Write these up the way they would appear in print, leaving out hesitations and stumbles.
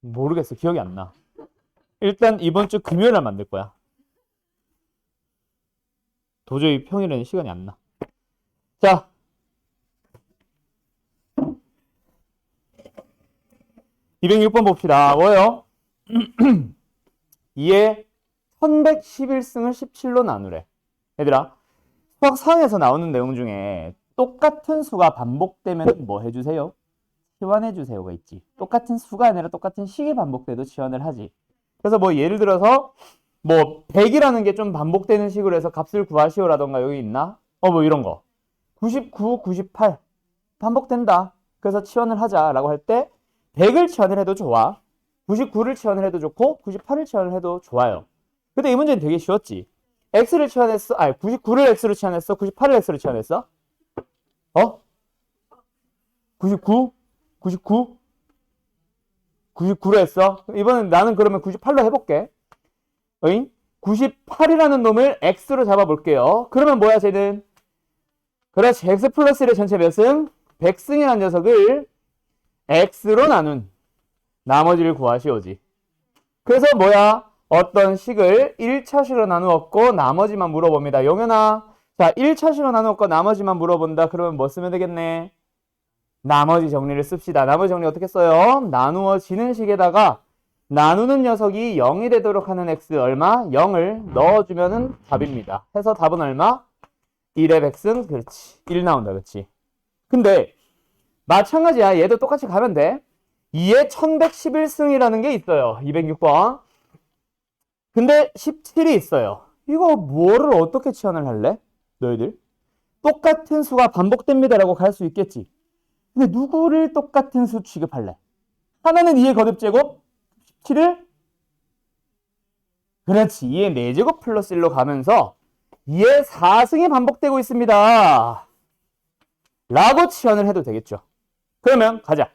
모르겠어. 기억이 안 나. 일단 이번 주 금요일날 만들 거야. 도저히 평일에는 시간이 안 나. 자. 206번 봅시다. 뭐예요? 2에 1111승을 17로 나누래. 얘들아, 수학 상에서 나오는 내용 중에 똑같은 수가 반복되면 뭐 해주세요? 치환해주세요가 있지. 똑같은 수가 아니라 똑같은 식이 반복돼도 치환을 하지. 그래서 뭐 예를 들어서 뭐 100이라는 게 좀 반복되는 식으로 해서 값을 구하시오라던가 여기 있나? 뭐 이런 거. 99, 98 반복된다. 그래서 치환을 하자라고 할 때 100을 치환을 해도 좋아. 99를 치환을 해도 좋고 98을 치환을 해도 좋아요. 근데 이 문제는 되게 쉬웠지. x를 치환했어. 99를 x로 치환했어. 98을 x로 치환했어. 99? 99? 99로 했어. 이번엔 나는 그러면 98로 해볼게. 98이라는 놈을 x로 잡아볼게요. 그러면 뭐야 쟤는? 그렇지. x 플러스 1의 전체 몇 승? 100승이라는 녀석을 x로 나눈 나머지를 구하시오지. 그래서 뭐야? 어떤 식을 1차식으로 나누었고 나머지만 물어봅니다. 용현아, 자 1차식으로 나누었고 나머지만 물어본다. 그러면 뭐 쓰면 되겠네? 나머지 정리를 씁시다. 나머지 정리 어떻게 써요? 나누어지는 식에다가 나누는 녀석이 0이 되도록 하는 x 얼마? 0을 넣어주면은 답입니다. 해서 답은 얼마? 1의 100승? 그렇지. 1 나온다. 그렇지. 근데 마찬가지야. 얘도 똑같이 가면 돼. 2에 1111승이라는 게 있어요. 206번. 근데 17이 있어요. 이거 뭐를 어떻게 치환을 할래? 너희들? 똑같은 수가 반복됩니다라고 갈 수 있겠지. 근데 누구를 똑같은 수 취급할래? 하나는 2의 거듭제곱, 17을? 그렇지. 2의 4제곱 플러스 1로 가면서 2의 4승이 반복되고 있습니다. 라고 치환을 해도 되겠죠. 그러면 가자.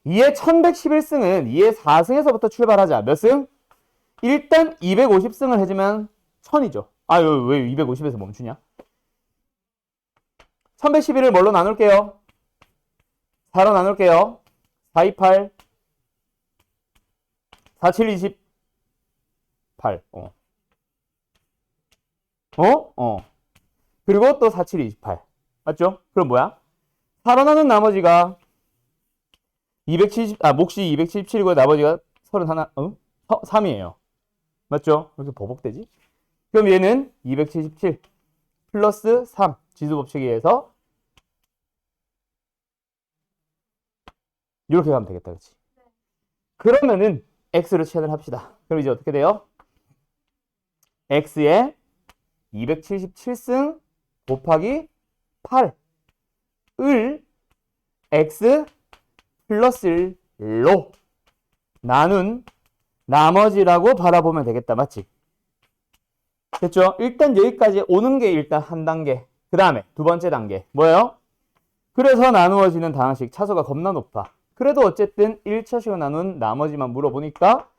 2의 1111승은 2의 4승에서부터 출발하자. 몇 승? 일단 250승을 해주면 1000이죠. 왜 250에서 멈추냐? 1111을 뭘로 나눌게요? 4로 나눌게요. 428 47 28 그리고 또 47 28 맞죠? 그럼 뭐야? 4로 나눈 나머지가 270 몫이 277이고 나머지가 31 3이에요. 맞죠? 왜 이렇게 버벅대지? 그럼 얘는 277 플러스 3 지수법칙에 의해서 이렇게 가면 되겠다. 그렇지? 그러면은 x로 치환을 합시다. 그럼 이제 어떻게 돼요? x에 277승 곱하기 8을 x 플러스 1로 나눈 나머지라고 바라보면 되겠다. 맞지? 됐죠? 일단 여기까지 오는 게 일단 한 단계. 그 다음에 두 번째 단계. 뭐예요? 그래서 나누어지는 다항식 차수가 겁나 높아. 그래도 어쨌든 1차식으로 나눈 나머지만 물어보니까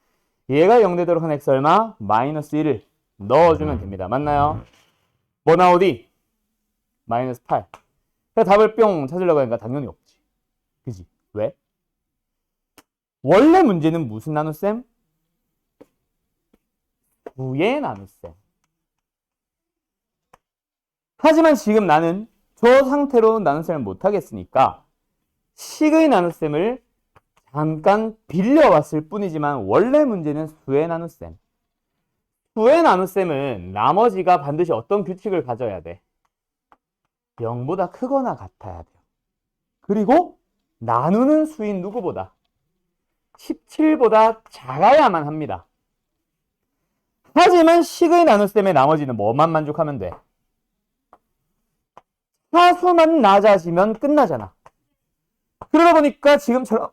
얘가 0 되도록 한 x 얼마? 마이너스 1을 넣어주면 됩니다. 맞나요? 뭐 나오디? 마이너스 8. 그래서 답을 뿅 찾으려고 하니까 당연히 없지. 그지? 왜? 원래 문제는 무슨 나눗셈? 9의 나눗셈. 하지만 지금 나는 저 상태로 나눗셈을 못하겠으니까 식의 나눗셈을 잠깐 빌려왔을 뿐이지만 원래 문제는 수의 나눗셈. 수의 나눗셈은 나머지가 반드시 어떤 규칙을 가져야 돼? 0보다 크거나 같아야 돼요. 그리고 나누는 수인 누구보다? 17보다 작아야만 합니다. 하지만 식의 나눗셈의 나머지는 뭐만 만족하면 돼? 차수만 낮아지면 끝나잖아. 그러다 보니까 지금처럼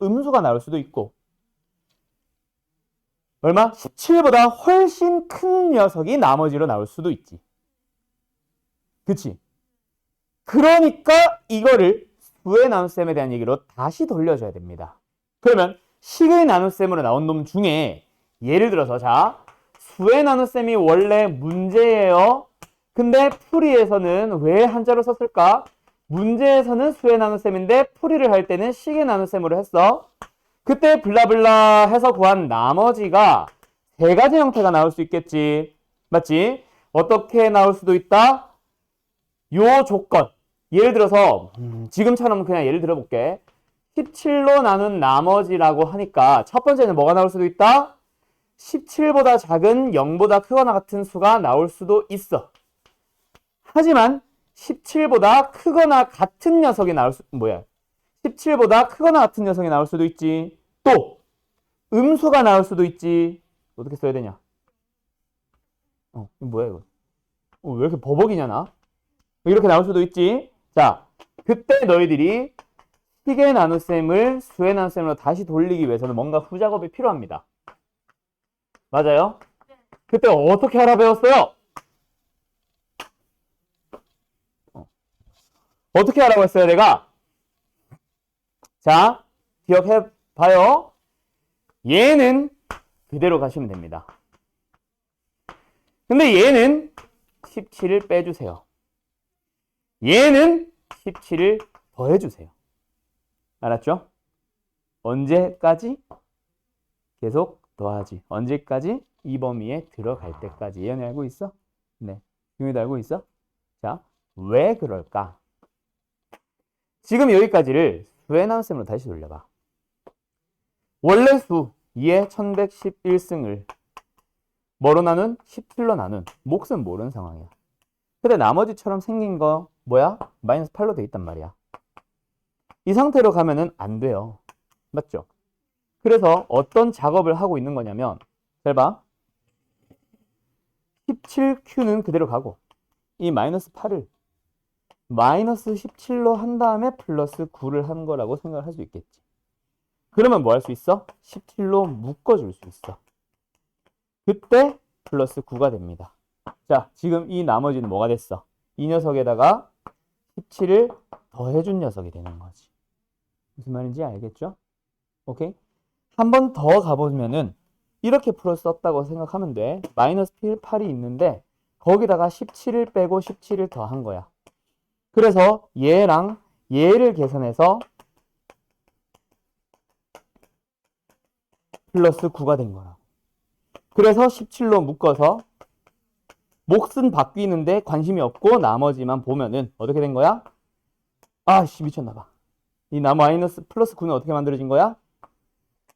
음수가 나올 수도 있고 얼마? 17보다 훨씬 큰 녀석이 나머지로 나올 수도 있지. 그치? 그러니까 이거를 수의 나눗셈에 대한 얘기로 다시 돌려줘야 됩니다. 그러면 식의 나눗셈으로 나온 놈 중에 예를 들어서 자, 수의 나눗셈이 원래 문제예요. 근데 풀이에서는 왜 한자로 썼을까? 문제에서는 수의 나눗셈인데 풀이를 할 때는 식의 나눗셈으로 했어. 그때 블라블라 해서 구한 나머지가 세 가지 형태가 나올 수 있겠지. 맞지? 어떻게 나올 수도 있다? 요 조건. 예를 들어서 지금처럼 그냥 예를 들어볼게. 17로 나눈 나머지라고 하니까 첫 번째는 뭐가 나올 수도 있다? 17보다 작은 0보다 크거나 같은 수가 나올 수도 있어. 하지만 17보다 크거나 같은 녀석이 나올 수, 17보다 크거나 같은 녀석이 나올 수도 있지. 또 음수가 나올 수도 있지. 어떻게 써야 되냐? 이거 뭐야 이거? 왜 이렇게 버벅이냐 나? 이렇게 나올 수도 있지. 자, 그때 너희들이 식의 나눗셈을 수의 나눗셈으로 다시 돌리기 위해서는 뭔가 후작업이 필요합니다. 맞아요? 그때 어떻게 하라 배웠어요? 어떻게 하라고 했어요, 내가? 자, 기억해봐요. 얘는 그대로 가시면 됩니다. 근데 얘는 17을 빼주세요. 얘는 17을 더해주세요. 알았죠? 언제까지? 계속 더하지. 언제까지? 이 범위에 들어갈 때까지. 예언이 알고 있어? 네. 유미도 알고 있어? 자, 왜 그럴까? 지금 여기까지를 수의 나눗셈으로 다시 돌려봐. 원래 수 2의 1111승을 뭐로 나눈? 17로 나눈. 몫은 모르는 상황이야. 근데 나머지처럼 생긴 거 뭐야? 마이너스 8로 돼 있단 말이야. 이 상태로 가면은 안 돼요. 맞죠? 그래서 어떤 작업을 하고 있는 거냐면 잘 봐. 17Q는 그대로 가고 이 마이너스 8을 마이너스 17로 한 다음에 플러스 9를 한 거라고 생각을 할 수 있겠지. 그러면 뭐 할 수 있어? 17로 묶어줄 수 있어. 그때 플러스 9가 됩니다. 자, 지금 이 나머지는 뭐가 됐어? 이 녀석에다가 17을 더해준 녀석이 되는 거지. 무슨 말인지 알겠죠? 오케이? 한 번 더 가보면은 이렇게 풀어 썼다고 생각하면 돼. 마이너스 8이 있는데 거기다가 17을 빼고 17을 더한 거야. 그래서 얘랑 얘를 계산해서 플러스 9가 된 거야. 그래서 17로 묶어서 몫은 바뀌는데 관심이 없고 나머지만 보면은 어떻게 된 거야? 아씨 미쳤나봐. 이 마이너스 플러스 9는 어떻게 만들어진 거야?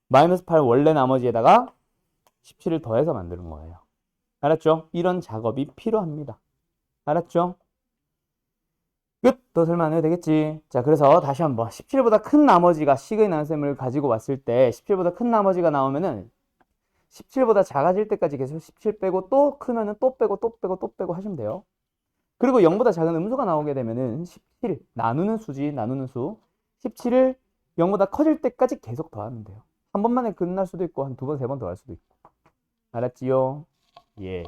마이너스 8 원래 나머지에다가 17을 더해서 만드는 거예요. 알았죠? 이런 작업이 필요합니다. 알았죠? 끝! 더 설명 안 해도 되겠지. 자, 그래서 다시 한번 17보다 큰 나머지가 식의 나눗셈을 가지고 왔을 때 17보다 큰 나머지가 나오면은 17보다 작아질 때까지 계속 17 빼고 또 크면은 또 빼고 또 빼고 또 빼고 하시면 돼요. 그리고 0보다 작은 음수가 나오게 되면은 17 나누는 수지, 나누는 수 17을 0보다 커질 때까지 계속 더하면 돼요. 한 번만에 끝날 수도 있고 한 두 번, 세 번 더 할 수도 있고. 알았지요? 예.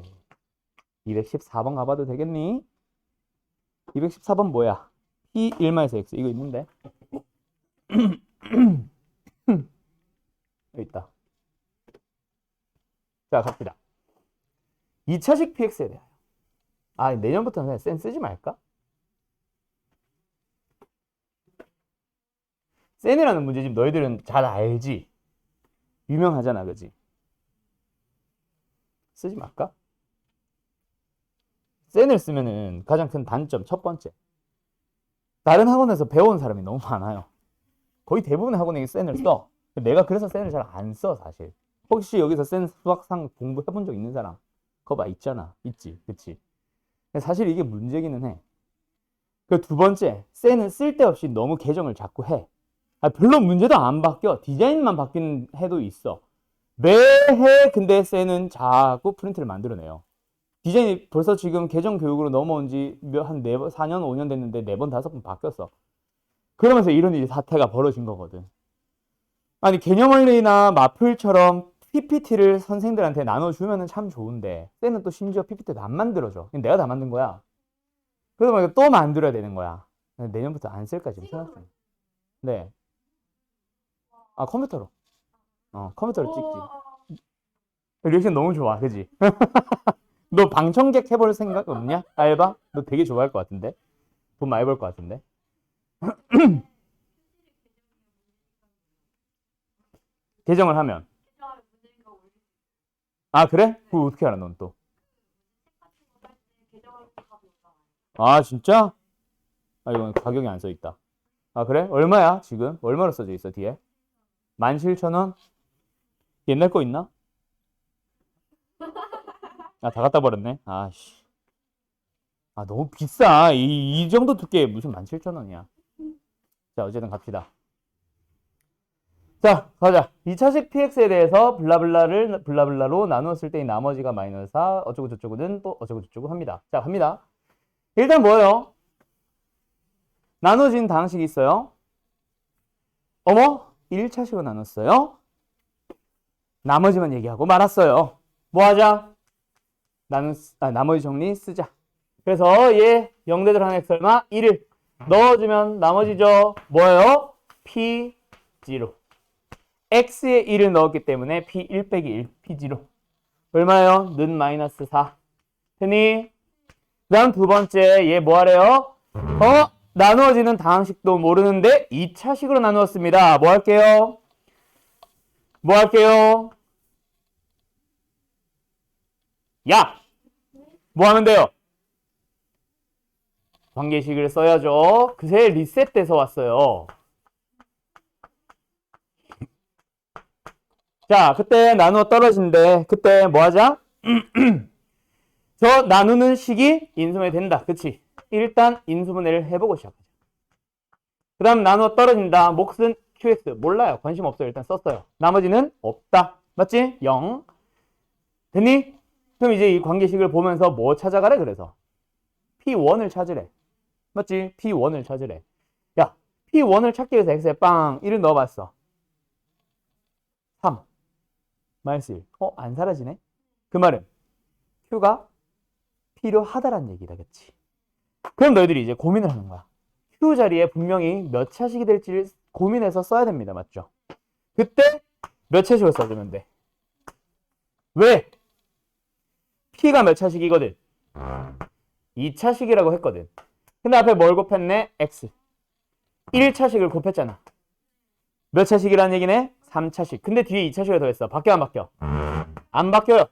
214번 가봐도 되겠니? 214번 뭐야? P 1-X 이거 있는데 여기 있다. 자, 갑시다. 2차식 PX에 대하여. 내년부터는 그냥 센 쓰지 말까? 센이라는 문제집 너희들은 잘 알지? 유명하잖아, 그지? 쓰지 말까? 센을 쓰면은 가장 큰 단점 첫 번째, 다른 학원에서 배운 사람이 너무 많아요. 거의 대부분의 학원에 센을 써. 내가 그래서 센을 잘 안 써, 사실. 혹시 여기서 센 수학상 공부해본 적 있는 사람? 그거 봐, 있잖아. 있지, 그치? 사실 이게 문제기는 해. 그 두 번째, 센은 쓸데없이 너무 개정을 자꾸 해. 별로 문제도 안 바뀌어. 디자인만 바뀌는 해도 있어. 매해 근데 센은 자꾸 프린트를 만들어내요. 디자인이 벌써 지금 개정 교육으로 넘어온 지 한 4년, 5년 됐는데 4번, 5번 바뀌었어. 그러면서 이런 일이 사태가 벌어진 거거든. 아니, 개념원리나 마플처럼 PPT를 선생들한테 나눠주면 참 좋은데 쟤는 또 심지어 PPT도 안 만들어줘. 내가 다 만든 거야. 그러다 보니까 또 만들어야 되는 거야. 내년부터 안 쓸까 지금 생각 중. 네. 아, 컴퓨터로. 컴퓨터로 찍지. 리액션 너무 좋아, 그지? 너 방청객 해볼 생각 없냐? 알바? 너 되게 좋아할 것 같은데? 돈 많이 벌 것 같은데? 계정을 하면. 아, 그래? 그거 어떻게 알아, 넌 또? 아, 진짜? 아, 이건 가격이 안 써 있다. 아, 그래? 얼마야, 지금? 얼마로 써져 있어, 뒤에? 17,000원? 옛날 거 있나? 아, 다 갖다 버렸네. 아씨. 아, 너무 비싸. 이 정도 두께 무슨 17,000원이야. 자, 어쨌든 갑시다. 자, 가자. 2차식 px에 대해서 블라블라를 블라블라로 나누었을 때 이 나머지가 마이너스 4, 어쩌고 저쩌고는 또 어쩌고 저쩌고 합니다. 자, 갑니다. 일단 뭐예요? 나눠진 다항식이 있어요. 어머? 1차식으로 나눴어요. 나머지만 얘기하고 말았어요. 뭐 하자? 나머지 정리 쓰자. 그래서 얘 0대들 한 x 얼마? 1을 넣어주면 나머지죠. 뭐예요? p0. x에 1을 넣었기 때문에 p1 빼기 1, p0. 얼마예요? 는 마이너스 4. 되니? 그 다음 두 번째 얘 뭐 하래요? 나누어지는 다항식도 모르는데 2차식으로 나누었습니다. 뭐 할게요? 뭐 할게요? 야! 뭐 하면 돼요? 관계식을 써야죠. 그새 리셋돼서 왔어요. 자, 그때 나누어 떨어진대. 그때 뭐 하자? 저 나누는 식이 인수분해 된다. 그치? 일단 인수분해를 해보고 시작하자. 그 다음 나누어 떨어진다. 몫은 QX. 몰라요. 관심 없어요. 일단 썼어요. 나머지는 없다. 맞지? 0. 됐니? 그럼 이제 이 관계식을 보면서 뭐 찾아가래? 그래서 P1을 찾으래. 맞지? P1을 찾으래. 야, P1을 찾기 위해서 X에 빵 1을 넣어봤어. 3. 마이너스 1. 안 사라지네? 그 말은 Q가 필요하다란 얘기다. 그치? 그럼 너희들이 이제 고민을 하는 거야. Q 자리에 분명히 몇 차식이 될지를 고민해서 써야 됩니다. 맞죠? 그때 몇 차식을 써주면 돼? 왜? P가 몇 차식이거든? 2차식이라고 했거든. 근데 앞에 뭘 곱했네? X. 1차식을 곱했잖아. 몇 차식이라는 얘기네? 3차식. 근데 뒤에 2차식을 더했어. 바뀌어 안 바뀌어? 안 바뀌어요.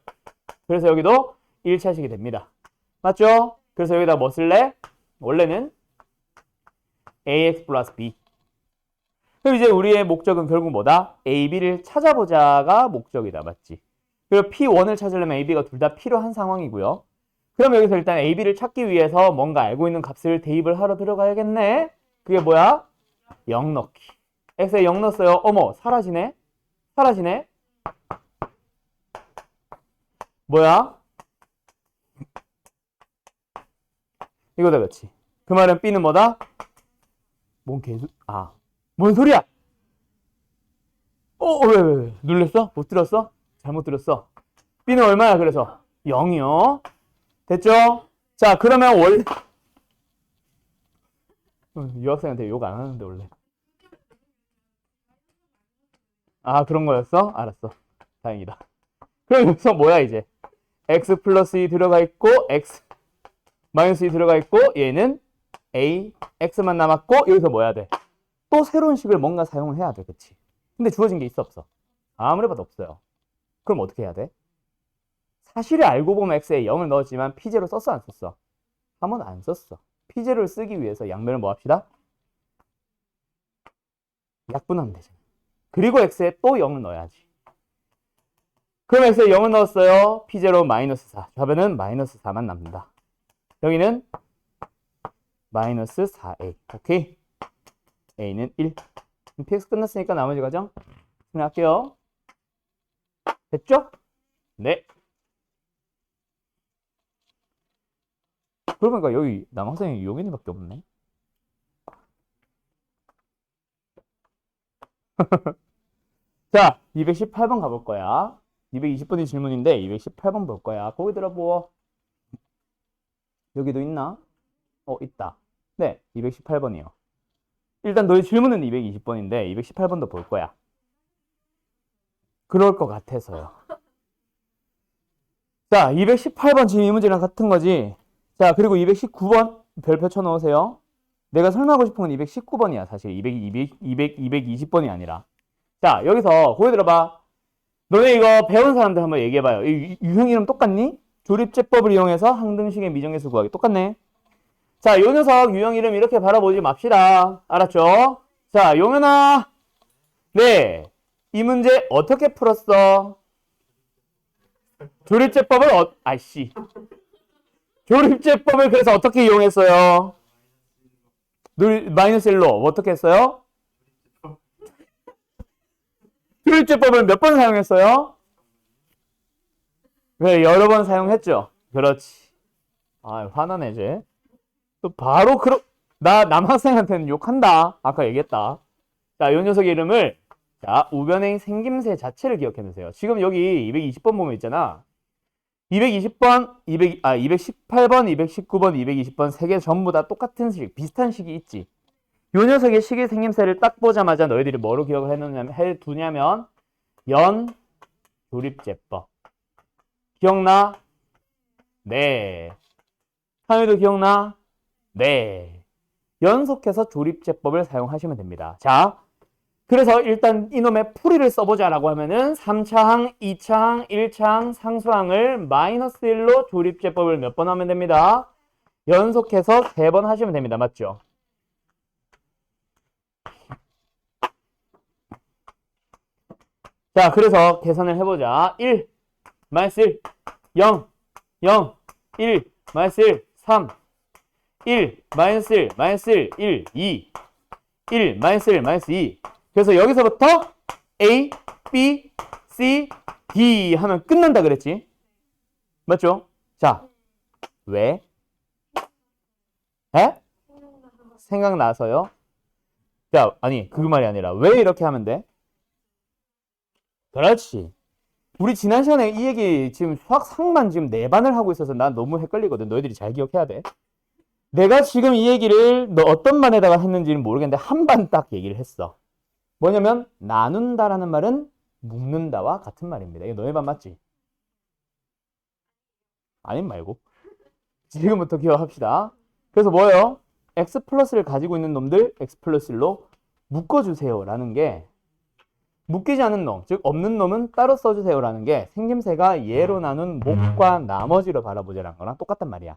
그래서 여기도 1차식이 됩니다. 맞죠? 그래서 여기다 뭐 쓸래? 원래는 ax 플러스 b. 그럼 이제 우리의 목적은 결국 뭐다? a, b를 찾아보자가 목적이다. 맞지? 그리고 p1을 찾으려면 a, b가 둘 다 필요한 상황이고요. 그럼 여기서 일단 a, b를 찾기 위해서 뭔가 알고 있는 값을 대입을 하러 들어가야겠네. 그게 뭐야? 0 넣기. x에 0 넣었어요. 어머, 사라지네? 사라지네? 뭐야? 이거다, 그렇지. 그 말은 b는 뭐다? 뭔 소리야? 왜? 눌렸어? 못 들었어? 잘못 들었어. b는 얼마야, 그래서? 0이요. 됐죠? 자, 그러면 원래 유학생한테 욕 안 하는데 원래. 아, 그런 거였어? 알았어. 다행이다. 그럼 여기서 뭐야 이제? x 플러스 2 들어가 있고 x 마이너스 2 들어가 있고 얘는 a x만 남았고 여기서 뭐 해야 돼? 또 새로운 식을 뭔가 사용을 해야 돼. 그치? 근데 주어진 게 있어 없어? 아무리 봐도 없어요. 그럼 어떻게 해야 돼? 사실을 알고 보면 x에 0을 넣었지만 p제로 썼어 안 썼어? 한번 안 썼어. p제로를 쓰기 위해서 양면을 뭐 합시다? 약분하면 되잖아. 그리고 x에 또 0을 넣어야지. 그럼 x에 0을 넣었어요. p0 마이너스 4. 좌변은 마이너스 4만 남는다. 여기는 마이너스 4a. 오케이? a는 1. px 끝났으니까 나머지 과정 진행할게요. 됐죠? 네. 그러니까 여기 남학생이 용인이밖에 없네. 자, 218번 가볼 거야. 220번이 질문인데 218번 볼 거야. 거기 들어보어. 여기도 있나? 있다. 네, 218번이요. 일단 너희 질문은 220번인데 218번도 볼 거야. 그럴 것 같아서요. 자, 218번 지금 이 문제랑 같은 거지. 자, 그리고 219번 별표 쳐놓으세요. 내가 설명하고 싶은 건 219번이야. 사실 220번이 아니라. 자, 여기서 고개 들어봐. 너네 이거 배운 사람들 한번 얘기해봐요. 유형 이름 똑같니? 조립제법을 이용해서 항등식의 미정계수 구하기. 똑같네. 자, 요 녀석 유형 이름 이렇게 바라보지 맙시다. 알았죠? 자, 용현아. 네. 이 문제 어떻게 풀었어? 조립제법을 아이씨. 조립제법을 그래서 어떻게 이용했어요? 마이너스 1로 어떻게 했어요? 조립제법을 몇 번 사용했어요? 왜 여러 번 사용했죠? 그렇지. 아, 화나네 이제. 또 바로 나 남학생한테는 욕한다. 아까 얘기했다. 자, 이 녀석의 이름을 자, 우변의 생김새 자체를 기억해 놓으세요. 지금 여기 220번 보면 있잖아. 220번, 218번, 219번, 220번 세 개 전부 다 똑같은 식, 비슷한 식이 있지. 요 녀석의 식의 생김새를 딱 보자마자 너희들이 뭐로 기억을 해두냐면 연 조립제법. 기억나? 네. 하유도 기억나? 네. 연속해서 조립제법을 사용하시면 됩니다. 자, 그래서 일단 이놈의 풀이를 써보자라고 하면은 3차항, 2차항, 1차항, 상수항을 마이너스 1로 조립제법을 몇 번 하면 됩니다. 연속해서 3번 하시면 됩니다. 맞죠? 자, 그래서 계산을 해보자. 1, 마이너스 1, 0, 0, 1, 마이너스 1, 3, 1, 마이너스 1, 마이너스 1, 1, 2, 1, 마이너스 1, 마이너스 2. 그래서 여기서부터 A, B, C, D 하면 끝난다 그랬지? 맞죠? 자, 왜? 에? 생각나서요? 자, 아니, 그 말이 아니라 왜 이렇게 하면 돼? 그렇지. 우리 지난 시간에 이 얘기 지금 수학 상만 지금 4반을 하고 있어서 난 너무 헷갈리거든. 너희들이 잘 기억해야 돼. 내가 지금 이 얘기를 너 어떤 반에다가 했는지는 모르겠는데 한 반 딱 얘기를 했어. 뭐냐면 나눈다라는 말은 묶는다와 같은 말입니다. 이거 너희 반 맞지? 아님 말고. 지금부터 기억합시다. 그래서 뭐예요? x 플러스를 가지고 있는 놈들 x 플러스 1로 묶어주세요 라는 게 묶이지 않은 놈, 즉 없는 놈은 따로 써주세요 라는 게 생김새가 얘로 나눈 목과 나머지로 바라보자라는 거랑 똑같단 말이야.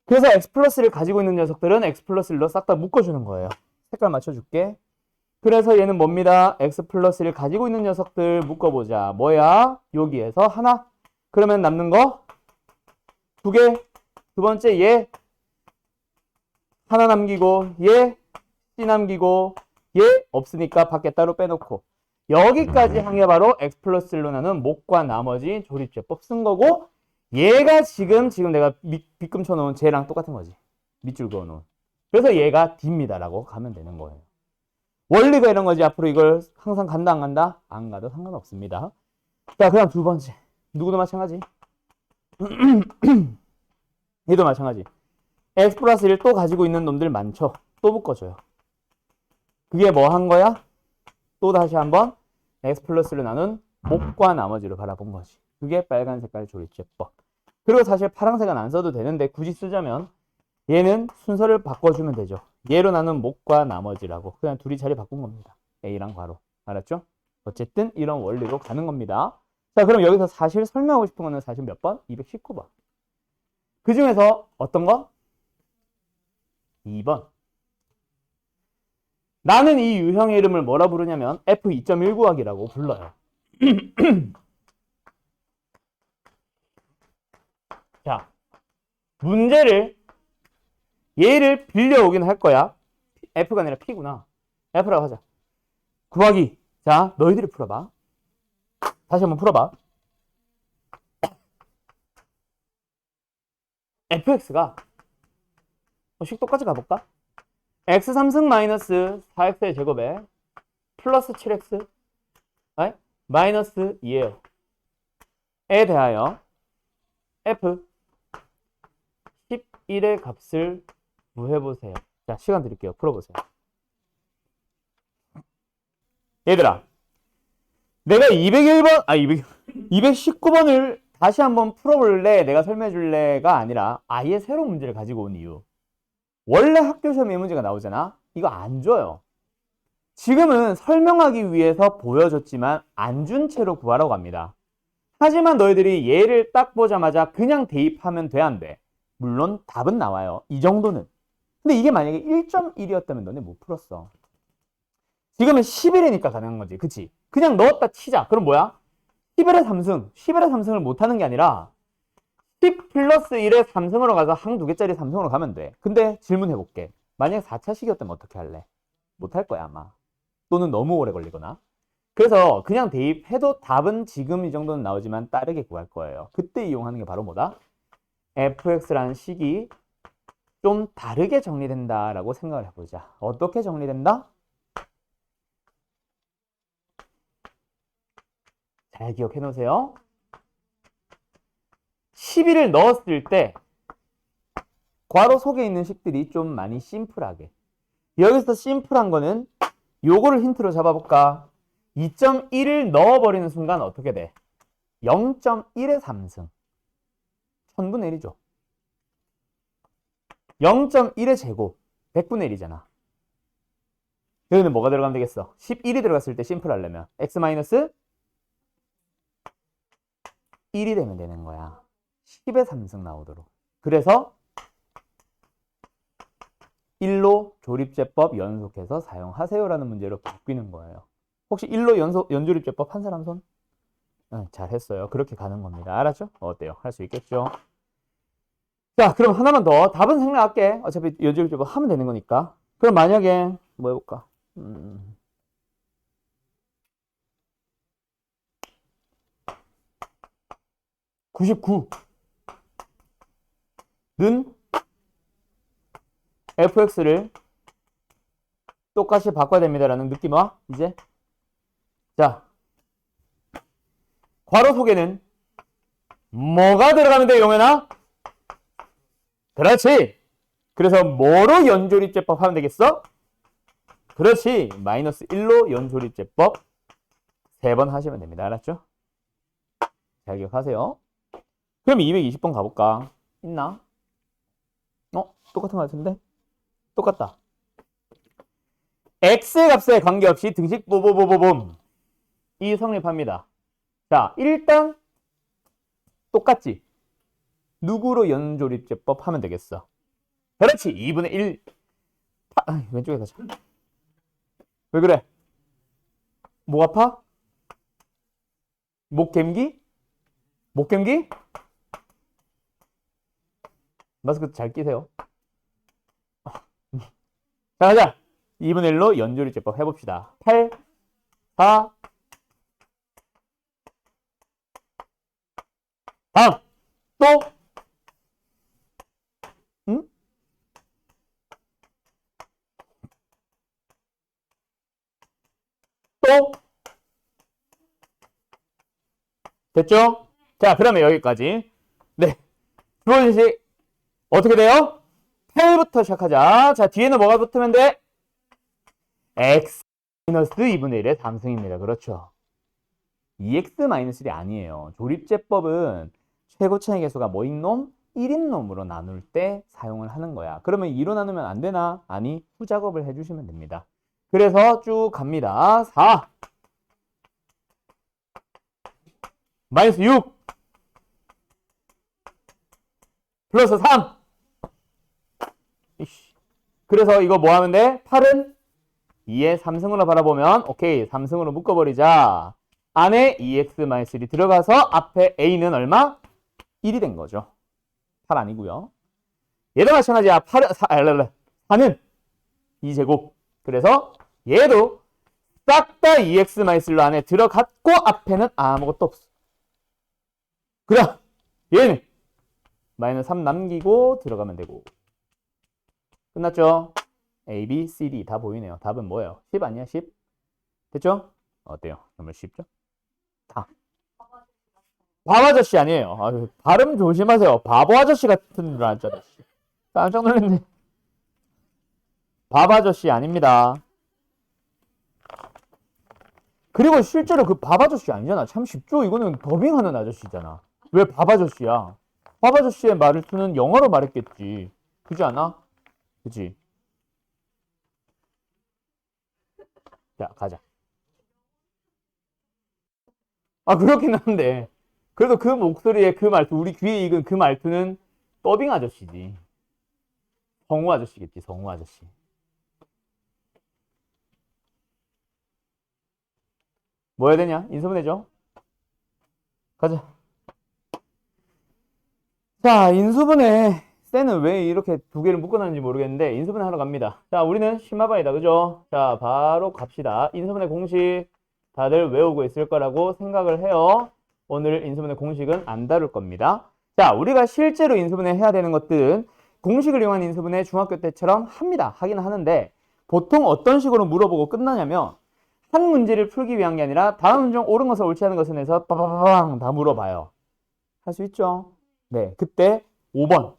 그래서 x 플러스를 가지고 있는 녀석들은 x 플러스 1로 싹 다 묶어주는 거예요. 색깔 맞춰줄게. 그래서 얘는 뭡니다. x 플러스를 가지고 있는 녀석들 묶어보자. 뭐야? 여기에서 하나. 그러면 남는 거 2개. 두 번째 얘 하나 남기고 얘 C 남기고 얘 없으니까 밖에 따로 빼놓고 여기까지 한 게 바로 x 플러스 1로 나눈 목과 나머지 조립제법 쓴 거고 얘가 지금 내가 빗금 쳐놓은 쟤랑 똑같은 거지. 밑줄 그어놓은. 그래서 얘가 D입니다라고 가면 되는 거예요. 원리가 이런 거지. 앞으로 이걸 항상 간다 안 간다? 안 가도 상관없습니다. 자, 그다음 두 번째. 누구도 마찬가지. 얘도 마찬가지. x 플러스 1 또 가지고 있는 놈들 많죠. 또 묶어줘요. 그게 뭐 한 거야? 또 다시 한번 x 플러스를 나눈 목과 나머지를 바라본 거지. 그게 빨간 색깔 조립제법. 그리고 사실 파란색은 안 써도 되는데 굳이 쓰자면 얘는 순서를 바꿔주면 되죠. 얘로 나눈 목과 나머지라고. 그냥 둘이 자리 바꾼 겁니다. A랑 괄호. 알았죠? 어쨌든 이런 원리로 가는 겁니다. 자, 그럼 여기서 사실 설명하고 싶은 거는 사실 몇 번? 219번. 그 중에서 어떤 거? 2번. 나는 이 유형의 이름을 뭐라 부르냐면 F2.1 구하기라고 불러요. 자, 문제를 얘를 빌려오긴 할 거야. F가 아니라 P구나. F라고 하자. 구하기. 자, 너희들이 풀어봐. 다시 한번 풀어봐. fx가 식 똑같이 가볼까? x 3승 마이너스 4x의 제곱에 플러스 7x 마이너스 2예요. 에 대하여 f 11의 값을 구해보세요. 자, 시간 드릴게요. 풀어보세요. 얘들아, 내가 201번, 219번을 다시 한번 풀어볼래? 내가 설명해줄래가 아니라 아예 새로운 문제를 가지고 온 이유. 원래 학교 시험에 이 문제가 나오잖아? 이거 안 줘요. 지금은 설명하기 위해서 보여줬지만 안 준 채로 구하라고 합니다. 하지만 너희들이 얘를 딱 보자마자 그냥 대입하면 돼, 안 돼? 물론 답은 나와요. 이 정도는. 근데 이게 만약에 1.1이었다면 너네 못 풀었어. 지금은 11이니까 가능한 거지. 그치? 그냥 넣었다 치자. 그럼 뭐야? 11의 3승. 11의 3승을 못하는 게 아니라 10 플러스 1의 3승으로 가서 한 두 개짜리 3승으로 가면 돼. 근데 질문해볼게. 만약 4차식이었다면 어떻게 할래? 못할 거야 아마. 또는 너무 오래 걸리거나. 그래서 그냥 대입해도 답은 지금 이 정도는 나오지만 빠르게 구할 거예요. 그때 이용하는 게 바로 뭐다? fx라는 식이 좀 다르게 정리된다라고 생각을 해보자. 어떻게 정리된다? 잘 기억해 놓으세요. 11을 넣었을 때 괄호 속에 있는 식들이 좀 많이 심플하게. 여기서 심플한 거는 요거를 힌트로 잡아볼까? 2.1을 넣어버리는 순간 어떻게 돼? 0.1의 3승. 1000분의 1이죠. 0.1의 제곱. 100분의 1이잖아. 여기는 뭐가 들어가면 되겠어? 11이 들어갔을 때 심플 하려면 x 마이너스 1이 되면 되는 거야. 10의 3승 나오도록. 그래서 1로 조립제법 연속해서 사용하세요라는 문제로 바뀌는 거예요. 혹시 1로 연조립제법 한 사람 손? 잘했어요. 그렇게 가는 겁니다. 알았죠? 어때요? 할 수 있겠죠? 자, 그럼 하나만 더. 답은 생략할게. 어차피 연조립제법 하면 되는 거니까. 그럼 만약에 뭐 해볼까? 99는 fx를 똑같이 바꿔야 됩니다라는 느낌 와? 이제? 자, 괄호 속에는 뭐가 들어가면 돼, 용현아? 그렇지. 그래서 뭐로 연조립제법 하면 되겠어? 그렇지. 마이너스 1로 연조립제법 3번 하시면 됩니다. 알았죠? 잘 기억하세요. 그럼 220번 가볼까? 있나? 똑같은 것 같은데? 똑같다. x의 값에 관계없이 등식 뽀뽀뽀뽀봄. 이 성립합니다. 자, 일단 똑같지? 누구로 연조립제법 하면 되겠어? 그렇지. 2분의 1. 왼쪽에 가자. 왜 그래? 목 아파? 목감기? 목감기? 마스크 잘 끼세요. 자, 가자. 2분의 1로 연조립제법 해봅시다. 8, 4, 다음. 또, 응? 또, 됐죠? 자, 그러면 여기까지. 네. 주어진 식 어떻게 돼요? 8부터 시작하자. 자, 뒤에는 뭐가 붙으면 돼? x 2분의 1의 3승입니다. 그렇죠. 2x-1이 아니에요. 조립제법은 최고차의 개수가 뭐인 놈? 1인 놈으로 나눌 때 사용을 하는 거야. 그러면 2로 나누면 안 되나? 아니, 후작업을 해주시면 됩니다. 그래서 쭉 갑니다. 4 마이너스 6 플러스 3. 그래서 이거 뭐 하면 돼? 8은 2의 3승으로 바라보면 오케이 3승으로 묶어버리자. 안에 2x-1이 들어가서 앞에 a는 얼마? 1이 된 거죠. 8 아니고요. 얘도 마찬가지야. 4는 2제곱. 그래서 얘도 싹 다 2x-1로 안에 들어갔고 앞에는 아무것도 없어. 그다음 얘는 마이너스 3 남기고 들어가면 되고. 끝났죠? A, B, C, D 다 보이네요. 답은 뭐예요? 10 아니야? 10? 됐죠? 어때요? 정말 쉽죠? 다. 바보 아저씨 아니에요. 아유, 발음 조심하세요. 바보 아저씨 같은 줄 알았잖아. 깜짝 놀랐네. 바보 아저씨 아닙니다. 그리고 실제로 그 밥 아저씨 아니잖아. 참 쉽죠? 이거는 더빙하는 아저씨잖아. 왜 밥 아저씨야? 밥 아저씨의 말투는 영어로 말했겠지. 그지 않아? 그지? 자, 가자. 아, 그렇긴 한데. 그래도 그 목소리에 그 말투, 우리 귀에 익은 그 말투는 더빙 아저씨지. 성우 아저씨겠지, 성우 아저씨. 뭐 해야 되냐? 인수분 해줘. 가자. 자, 인수분해. 쟤는 왜 이렇게 두 개를 묶어놨는지 모르겠는데, 인수분해 하러 갑니다. 자, 우리는 심화반이다. 그죠? 자, 바로 갑시다. 인수분해 공식 다들 외우고 있을 거라고 생각을 해요. 오늘 인수분해 공식은 안 다룰 겁니다. 자, 우리가 실제로 인수분해 해야 되는 것들은 공식을 이용한 인수분해 중학교 때처럼 합니다. 하긴 하는데, 보통 어떤 식으로 물어보고 끝나냐면, 한 문제를 풀기 위한 게 아니라 다음 중 옳은 것을 옳지 않은 것을 내서 빠바바방 다 물어봐요. 할 수 있죠? 네, 그때 5번.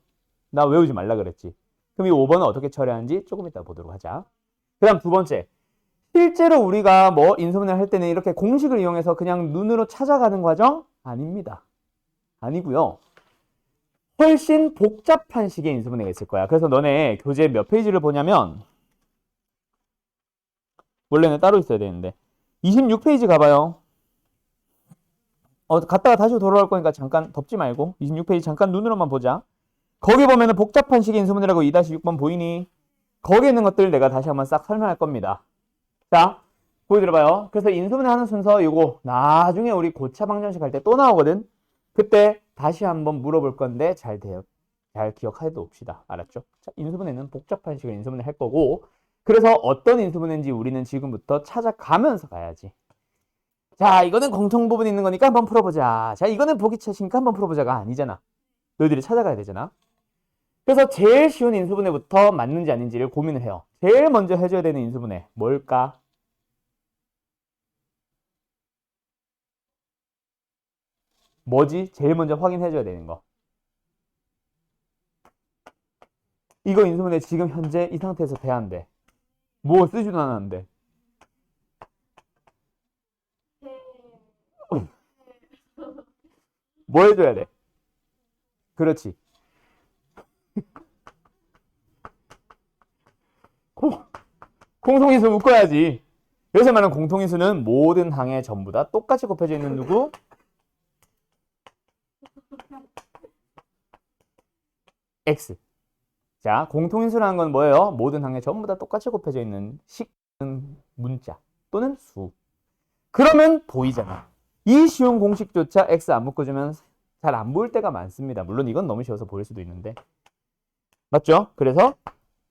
나 외우지 말라 그랬지. 그럼 이 5번은 어떻게 처리하는지 조금 이따 보도록 하자. 그 다음 두 번째. 실제로 우리가 뭐 인수분해를 할 때는 이렇게 공식을 이용해서 그냥 눈으로 찾아가는 과정? 아닙니다. 아니고요. 훨씬 복잡한 식의 인수분해가 있을 거야. 그래서 너네 교재 몇 페이지를 보냐면 원래는 따로 있어야 되는데 26페이지 가봐요. 갔다가 다시 돌아올 거니까 잠깐 덮지 말고 26페이지 잠깐 눈으로만 보자. 거기 보면은 복잡한 식의 인수분해라고 2-6번 보이니? 거기에 있는 것들 내가 다시 한번 싹 설명할 겁니다. 자, 보여 들어봐요. 그래서 인수분해 하는 순서 이거 나중에 우리 고차 방정식 할 때 또 나오거든. 그때 다시 한번 물어볼 건데 잘 돼요. 잘 기억해 둡시다. 알았죠? 자, 인수분해는 복잡한 식을 인수분해 할 거고 그래서 어떤 인수분해인지 우리는 지금부터 찾아가면서 가야지. 자, 이거는 공통 부분이 있는 거니까 한번 풀어보자. 자, 이거는 보기 차시니까 한번 풀어보자가 아니잖아. 너희들이 찾아가야 되잖아. 그래서 제일 쉬운 인수분해부터 맞는지 아닌지를 고민을 해요. 제일 먼저 해줘야 되는 인수분해 뭘까? 뭐지? 제일 먼저 확인해줘야 되는 거. 이거 인수분해 지금 현재 이 상태에서 돼야 한대. 뭐 쓰지도 않았는데. 뭐 해줘야 돼? 그렇지. 공통인수 묶어야지. 여기서 말하는 공통인수는 모든 항에 전부 다 똑같이 곱해져 있는 누구? X. 자, 공통인수라는 건 뭐예요? 모든 항에 전부 다 똑같이 곱해져 있는 문자 또는 수. 그러면 보이잖아. 이 쉬운 공식조차 X 안 묶어주면 잘 안 보일 때가 많습니다. 물론 이건 너무 쉬워서 보일 수도 있는데. 맞죠? 그래서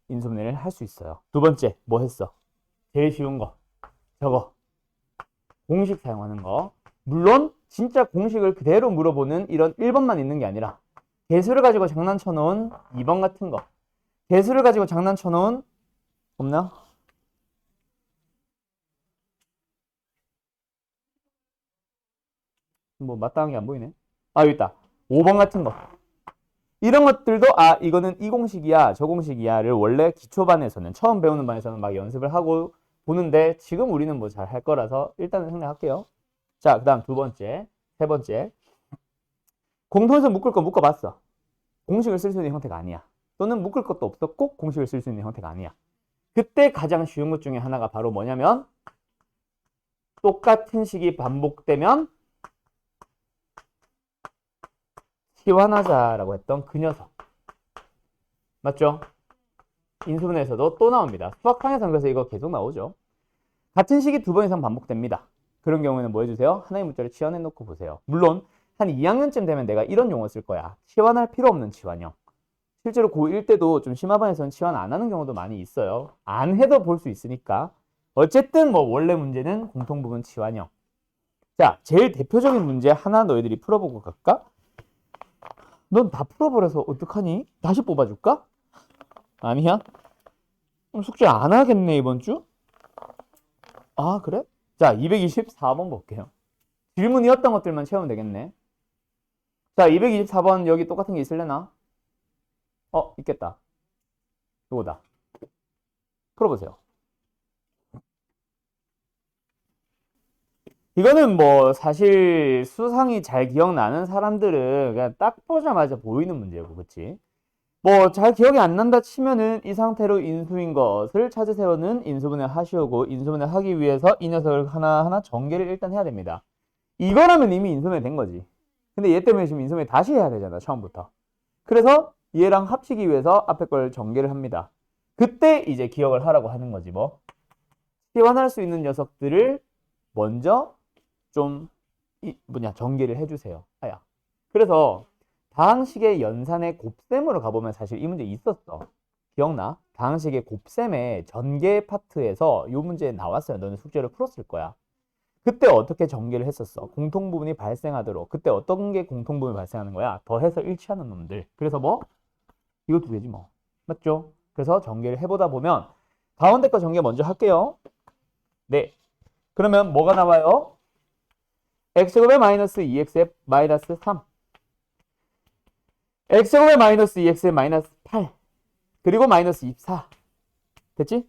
인수분해를 할 수 있어요. 두 번째, 뭐 했어? 제일 쉬운 거. 저거. 공식 사용하는 거. 물론 진짜 공식을 그대로 물어보는 이런 1번만 있는 게 아니라 개수를 가지고 장난쳐 놓은 2번 같은 거. 개수를 가지고 장난쳐 놓은 없나? 뭐 마땅한 게 안 보이네. 아, 여기 있다. 5번 같은 거. 이런 것들도 이거는 이 공식이야 저 공식이야를 원래 기초반에서는 처음 배우는 반에서는 막 연습을 하고 보는데 지금 우리는 뭐 잘 할 거라서 일단은 생략할게요. 자, 그 다음 두 번째, 세 번째. 공통에서 묶을 거 묶어봤어. 공식을 쓸 수 있는 형태가 아니야. 또는 묶을 것도 없어. 꼭 공식을 쓸 수 있는 형태가 아니야. 그때 가장 쉬운 것 중에 하나가 바로 뭐냐면 똑같은 식이 반복되면 치환하자라고 했던 그 녀석. 맞죠? 인수분해에서도 또 나옵니다. 수학항에서는 그래서 이거 계속 나오죠. 같은 식이 두 번 이상 반복됩니다. 그런 경우에는 뭐 해주세요? 하나의 문자를 치환해 놓고 보세요. 물론 한 2학년쯤 되면 내가 이런 용어 쓸 거야. 치환할 필요 없는 치환형. 실제로 고1 때도 좀 심화반에서는 치환 안 하는 경우도 많이 있어요. 안 해도 볼 수 있으니까. 어쨌든 뭐 원래 문제는 공통부분 치환형. 자, 제일 대표적인 문제 하나 너희들이 풀어보고 갈까? 넌 다 풀어버려서 어떡하니? 다시 뽑아줄까? 아니야? 그럼 숙제 안 하겠네 이번 주? 아, 그래? 자, 224번 볼게요. 질문이었던 것들만 채우면 되겠네. 자, 224번 여기 똑같은 게 있을래나? 있겠다. 이거다. 풀어보세요. 이거는 뭐 사실 수상이 잘 기억나는 사람들은 그냥 딱 보자마자 보이는 문제고, 그치? 뭐 잘 기억이 안 난다 치면은 이 상태로 인수인 것을 찾으세요는 인수분해 하시오고, 인수분해 하기 위해서 이 녀석을 하나하나 전개를 일단 해야 됩니다. 이거라면 이미 인수분해 된 거지. 근데 얘 때문에 지금 인수분해 다시 해야 되잖아, 처음부터. 그래서 얘랑 합치기 위해서 앞에 걸 전개를 합니다. 그때 이제 기억을 하라고 하는 거지 뭐. 치환할 수 있는 녀석들을 먼저 좀 전개를 해주세요. 아야. 그래서 다항식의 연산의 곱셈으로 가보면 사실 이 문제 있었어. 기억나? 다항식의 곱셈의 전개 파트에서 이 문제 나왔어요. 너는 숙제를 풀었을 거야. 그때 어떻게 전개를 했었어? 공통부분이 발생하도록. 그때 어떤 게 공통부분이 발생하는 거야? 더해서 일치하는 놈들. 그래서 뭐? 이거 두 개지 뭐. 맞죠? 그래서 전개를 해보다 보면 가운데 거 전개 먼저 할게요. 네. 그러면 뭐가 나와요? x제곱의 마이너스 2x의 마이너스 3. x제곱의 마이너스 2x의 마이너스 8. 그리고 마이너스 24. 됐지?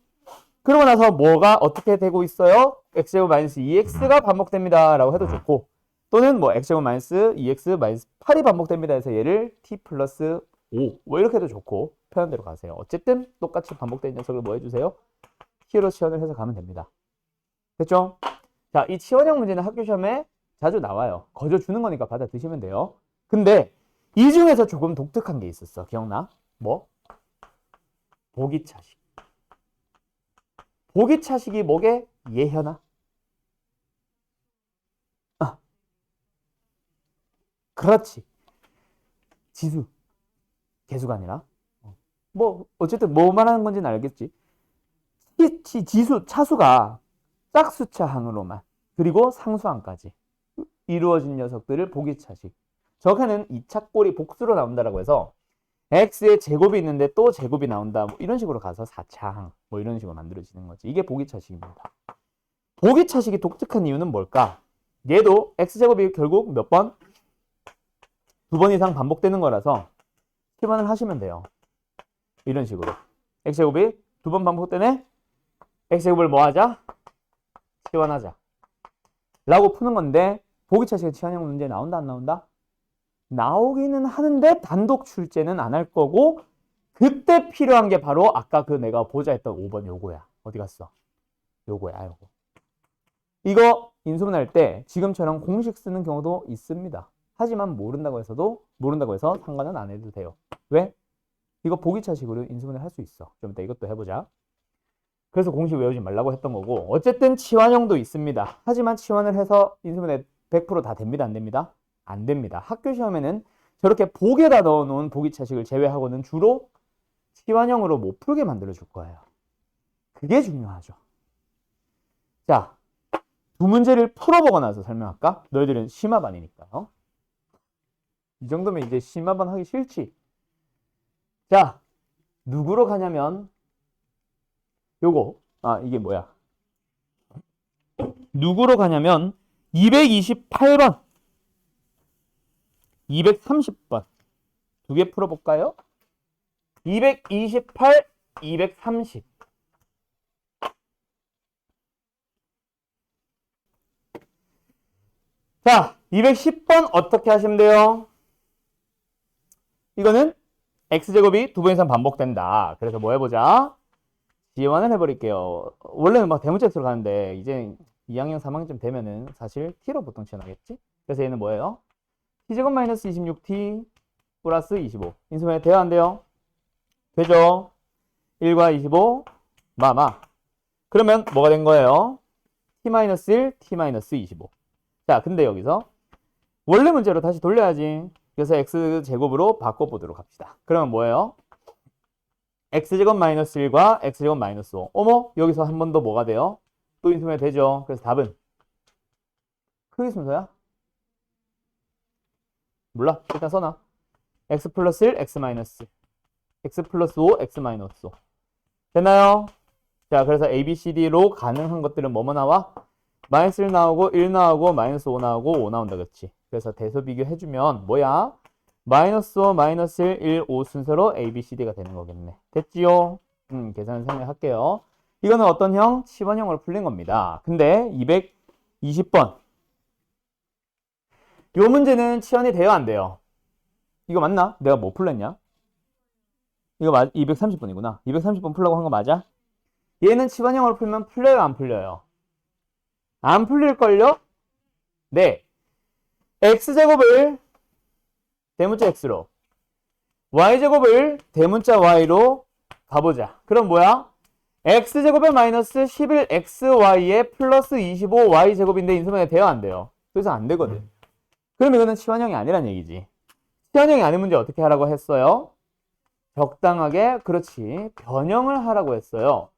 그러고 나서 뭐가 어떻게 되고 있어요? x제곱 마이너스 2x가 반복됩니다. 라고 해도 좋고, 또는 뭐 x제곱 마이너스 2x 마이너스 8이 반복됩니다. 해서 얘를 t 플러스 5. 뭐 이렇게 해도 좋고, 표현대로 가세요. 어쨌든 똑같이 반복된 녀석을 뭐 해주세요? t로 치환을 해서 가면 됩니다. 됐죠? 자, 이 치환형 문제는 학교 시험에 자주 나와요. 거저 주는 거니까 받아 드시면 돼요. 근데 이 중에서 조금 독특한 게 있었어. 기억나? 뭐? 보기차식. 보기차식이 뭐게? 예현아? 아, 그렇지. 지수. 개수가 아니라. 뭐 어쨌든 뭐 말하는 건지는 알겠지. 지수, 차수가 짝수차항으로만, 그리고 상수항까지 이루어진 녀석들을 보기차식. 저게는 2차 꼴이 복수로 나온다라고 해서 x의 제곱이 있는데 또 제곱이 나온다. 뭐 이런 식으로 가서 4차항. 뭐 이런 식으로 만들어지는 거지. 이게 보기차식입니다. 보기차식이 독특한 이유는 뭘까? 얘도 x제곱이 결국 몇 번? 2번 이상 반복되는 거라서 치환을 하시면 돼요. 이런 식으로. x제곱이 2번 반복되네? x제곱을 뭐 하자? 치환하자. 라고 푸는 건데, 보기차식의 치환형 문제 나온다, 안 나온다? 나오기는 하는데 단독 출제는 안 할 거고, 그때 필요한 게 바로 아까 그 내가 보자 했던 5번 요거야. 어디 갔어? 요거야, 요거. 이거 인수분할 때 지금처럼 공식 쓰는 경우도 있습니다. 하지만 모른다고 해서 상관은 안 해도 돼요. 왜? 이거 보기차식으로 인수분해 할 수 있어. 좀 이따 이것도 해보자. 그래서 공식 외우지 말라고 했던 거고, 어쨌든 치환형도 있습니다. 하지만 치환을 해서 인수분해 100% 다 됩니다, 안 됩니다? 안 됩니다. 학교 시험에는 저렇게 복에다 넣어놓은 보기차식을 제외하고는 주로 치환형으로 못 풀게 만들어줄 거예요. 그게 중요하죠. 자, 두 문제를 풀어보고 나서 설명할까? 너희들은 심화반이니까요. 이 정도면 이제 심화반 하기 싫지? 자, 누구로 가냐면 요거, 이게 뭐야? 누구로 가냐면 228번, 230번 두 개 풀어볼까요? 228, 230. 자, 210번 어떻게 하시면 돼요? 이거는 x제곱이 2번 이상 반복된다. 그래서 뭐 해보자. 지원을 해버릴게요. 원래는 막 대문자 들어가는데 이제 2학년 3학년쯤 되면은 사실 t로 보통 치환하겠지? 그래서 얘는 뭐예요? t제곱 마이너스 26t 플러스 25. 인수분해 돼요, 안 돼요? 되죠? 1과 25 마마. 그러면 뭐가 된 거예요? t-1, t-25. 자, 근데 여기서 원래 문제로 다시 돌려야지. 그래서 x제곱으로 바꿔보도록 합시다. 그러면 뭐예요? x제곱 마이너스 1과 x제곱 마이너스 5. 어머, 여기서 한 번 더 뭐가 돼요? 또 인수분해 되죠. 그래서 답은 크기 순서야? 몰라. 일단 써놔. x 플러스 1, x 마이너스 x 플러스 5, x 마이너스 5. 됐나요? 자, 그래서 a, b, c, d로 가능한 것들은 뭐뭐 나와? 마이너스 1 나오고 1 나오고 마이너스 5 나오고 5 나온다, 그렇지? 그래서 대소 비교해주면 뭐야? 마이너스 5, 마이너스 1, 1, 5 순서로 a, b, c, d가 되는 거겠네. 됐지요? 계산 설명할게요. 이거는 어떤 형? 치환형으로 풀린 겁니다. 근데 220번 요 문제는 치환이 돼요, 안 돼요? 이거 맞나? 내가 뭐 풀렸냐? 이거 230번이구나. 230번 풀라고 한 거 맞아? 얘는 치환형으로 풀면 풀려요, 안 풀려요? 안 풀릴걸요? 네. x제곱을 대문자 x로, y제곱을 대문자 y로 가보자. 그럼 뭐야? x제곱에 마이너스 11xy에 플러스 25y제곱인데 인수분해 돼요, 안 돼요? 그래서 안 되거든. 그럼 이거는 치환형이 아니란 얘기지. 치환형이 아닌 문제 어떻게 하라고 했어요? 적당하게, 그렇지, 변형을 하라고 했어요.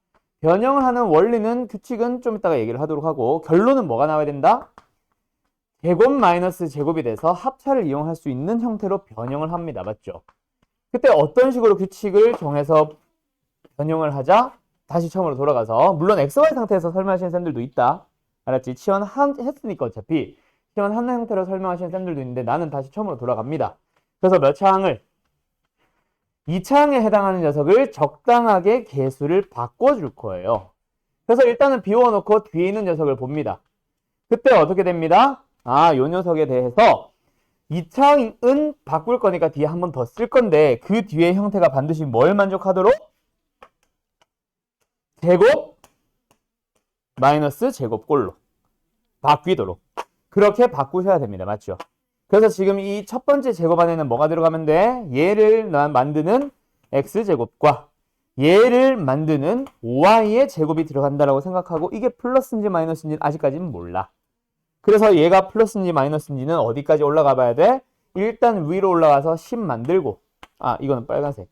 변형을 하는 원리는, 규칙은 좀 이따가 얘기를 하도록 하고, 결론은 뭐가 나와야 된다? 제곱 마이너스 제곱이 돼서 합차를 이용할 수 있는 형태로 변형을 합니다. 맞죠? 그때 어떤 식으로 규칙을 정해서 변형을 하자? 다시 처음으로 돌아가서, 물론 XY 상태에서 설명하시는 쌤들도 있다. 알았지? 했으니까 어차피 치환하는 형태로 설명하시는 쌤들도 있는데 나는 다시 처음으로 돌아갑니다. 그래서 몇 차항을? 2차항에 해당하는 녀석을 적당하게 개수를 바꿔줄 거예요. 그래서 일단은 비워놓고 뒤에 있는 녀석을 봅니다. 그때 어떻게 됩니다? 요 녀석에 대해서 2차항은 바꿀 거니까 뒤에 한 번 더 쓸 건데 그 뒤에 형태가 반드시 뭘 만족하도록? 제곱 마이너스 제곱꼴로 바뀌도록 그렇게 바꾸셔야 됩니다. 맞죠? 그래서 지금 이 첫 번째 제곱 안에는 뭐가 들어가면 돼? 얘를 만드는 x제곱과 얘를 만드는 y의 제곱이 들어간다라고 생각하고 이게 플러스인지 마이너스인지 아직까지는 몰라. 그래서 얘가 플러스인지 마이너스인지는 어디까지 올라가 봐야 돼? 일단 위로 올라가서 10 만들고, 이거는 빨간색.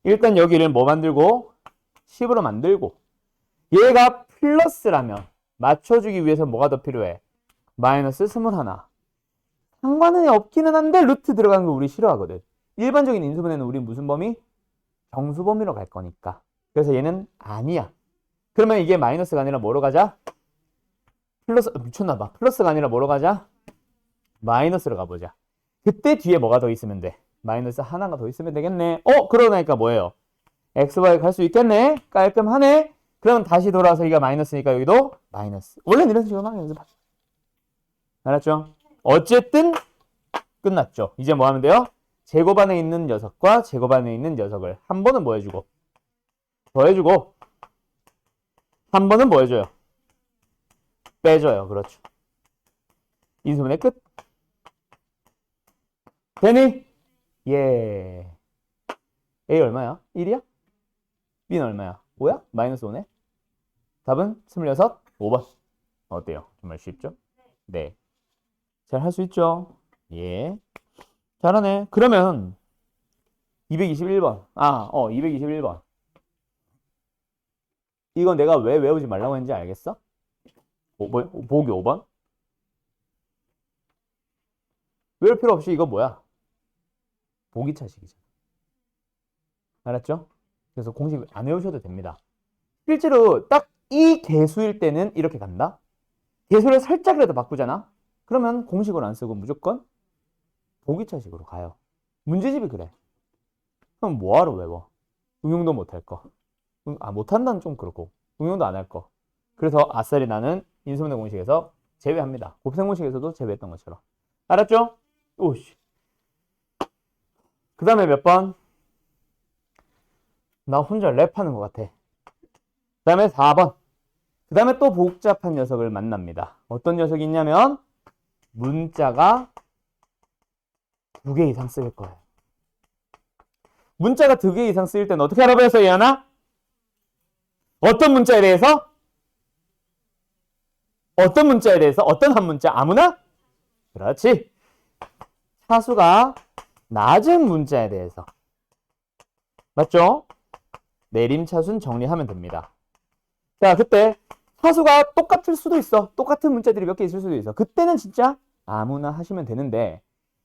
일단 여기를 뭐 만들고? 10으로 만들고. 얘가 플러스라면 맞춰주기 위해서 뭐가 더 필요해? 마이너스 21. 상관은 없기는 한데 루트 들어가는 거 우리 싫어하거든. 일반적인 인수분해는 우리 무슨 범위? 정수범위로 갈 거니까. 그래서 얘는 아니야. 그러면 이게 마이너스가 아니라 뭐로 가자? 미쳤나봐. 플러스가 아니라 뭐로 가자? 마이너스로 가보자. 그때 뒤에 뭐가 더 있으면 돼? 마이너스 하나가 더 있으면 되겠네. 그러니까 뭐예요? xy 갈 수 있겠네? 깔끔하네? 그럼 다시 돌아와서 이가 마이너스니까 여기도 마이너스. 원래는 이런 식으로 막 연습하죠. 알았죠? 어쨌든 끝났죠. 이제 뭐 하면 돼요? 제곱 안에 있는 녀석과 제곱 안에 있는 녀석을 한 번은 뭐 해주고 더해주고 한 번은 뭐 해줘요? 빼줘요. 그렇죠. 인수분해 끝. 되니? 예. A 얼마야? 1이야? B는 얼마야? 5야? 마이너스 5네? 답은 26, 5번. 어때요? 정말 쉽죠? 네. 잘 할 수 있죠? 예. 잘하네. 그러면 221번. 221번. 이거 내가 왜 외우지 말라고 했는지 알겠어? 보기 5번? 외울 필요 없이 이거 뭐야? 보기 차식이잖아. 알았죠? 그래서 공식 안 외우셔도 됩니다. 실제로 딱 이 개수일 때는 이렇게 간다. 개수를 살짝이라도 바꾸잖아. 그러면 공식을 안 쓰고 무조건 보기 차식으로 가요. 문제집이 그래. 그럼 뭐하러 외워? 응용도 못할 거. 못한다는 좀 그렇고 응용도 안 할 거. 그래서 아싸리 나는 인수분해 공식에서 제외합니다. 곱셈 공식에서도 제외했던 것처럼. 알았죠? 오씨. 그 다음에 몇 번? 나 혼자 랩하는 것 같아. 그 다음에 4번. 그 다음에 또 복잡한 녀석을 만납니다. 어떤 녀석이 있냐면 문자가 2개 이상 쓰일 거예요. 문자가 2개 이상 쓰일 때는 어떻게 알아봐야 해서 얘하나? 어떤 문자에 대해서? 어떤 문자에 대해서? 어떤 한 문자? 아무나? 그렇지. 차수가 낮은 문자에 대해서. 맞죠? 내림차순 정리하면 됩니다. 자, 그때 차수가 똑같을 수도 있어. 똑같은 문자들이 몇 개 있을 수도 있어. 그때는 진짜 아무나 하시면 되는데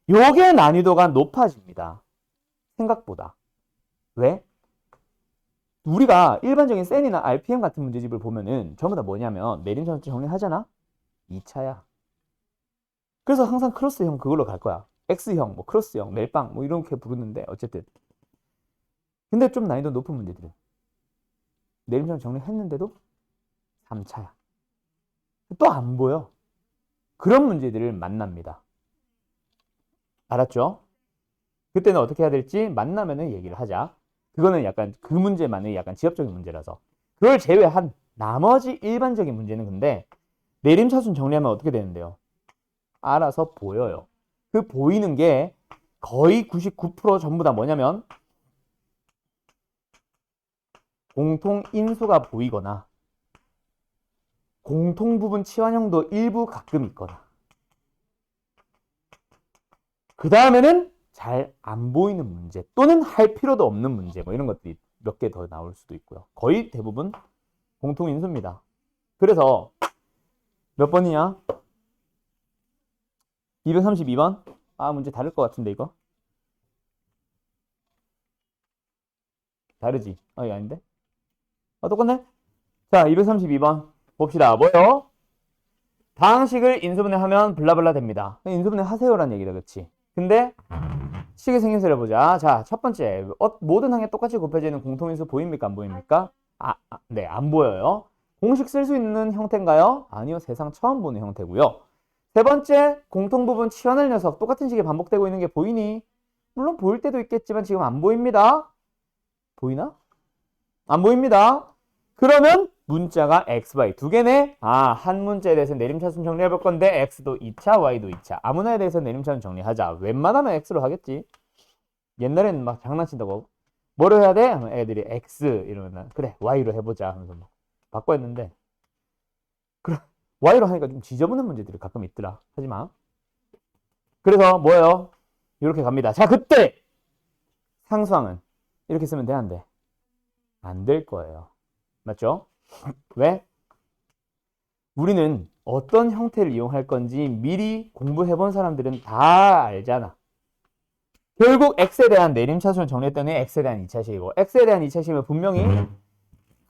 요게 난이도가 높아집니다. 생각보다. 왜? 우리가 일반적인 센이나 RPM 같은 문제집을 보면은 전부 다 뭐냐면 내림차순 정리하잖아? 2차야. 그래서 항상 크로스형 그걸로 갈 거야. X형, 뭐 크로스형, 멜빵 뭐 이렇게 부르는데 어쨌든. 근데 좀 난이도 높은 문제들은 내림차순 정리했는데도 3차야. 또 안 보여. 그런 문제들을 만납니다. 알았죠? 그때는 어떻게 해야 될지 만나면은 얘기를 하자. 그거는 약간 그 문제만의 약간 지엽적인 문제라서. 그걸 제외한 나머지 일반적인 문제는 근데 내림차순 정리하면 어떻게 되는데요? 알아서 보여요. 그 보이는 게 거의 99% 전부 다 뭐냐면 공통 인수가 보이거나 공통 부분 치환형도 일부 가끔 있거나 그 다음에는 잘 안 보이는 문제 또는 할 필요도 없는 문제 뭐 이런 것들이 몇 개 더 나올 수도 있고요. 거의 대부분 공통 인수입니다. 그래서 몇 번이냐? 232번? 아, 문제 다를 것 같은데 이거? 다르지? 아, 이거 아닌데? 아, 똑같네? 자, 232번 봅시다. 뭐요? 다항식을 인수분해하면 블라블라 됩니다. 인수분해 하세요라는 얘기다, 그치? 근데 식의 생김새를 보자. 자, 첫 번째 모든 항에 똑같이 곱해지는 공통인수 보입니까? 안 보입니까? 네, 안 보여요. 공식 쓸 수 있는 형태인가요? 아니요, 세상 처음 보는 형태고요. 세 번째, 공통부분 치환할 녀석 똑같은 식이 반복되고 있는 게 보이니? 물론 보일 때도 있겠지만 지금 안 보입니다. 보이나? 안 보입니다. 그러면 문자가 x, y 두 개네. 한 문자에 대해서 내림차순 정리해 볼 건데 x도 2차, y도 2차. 아무나에 대해서 내림차순 정리하자. 웬만하면 x로 하겠지. 옛날에는 막 장난친다고 뭐로 해야 돼? 하면 애들이 x 이러면 그래 y로 해보자 하면서 막 바꿔 했는데 그래 y로 하니까 좀 지저분한 문제들이 가끔 있더라. 하지마. 그래서 뭐예요? 이렇게 갑니다. 자, 그때 상수항은 이렇게 쓰면 돼, 안 돼? 안 될 거예요. 맞죠? 왜? 우리는 어떤 형태를 이용할 건지 미리 공부해본 사람들은 다 알잖아. 결국 x에 대한 내림차순을 정리했더니 x에 대한 2차식이고 x에 대한 2차식이면 분명히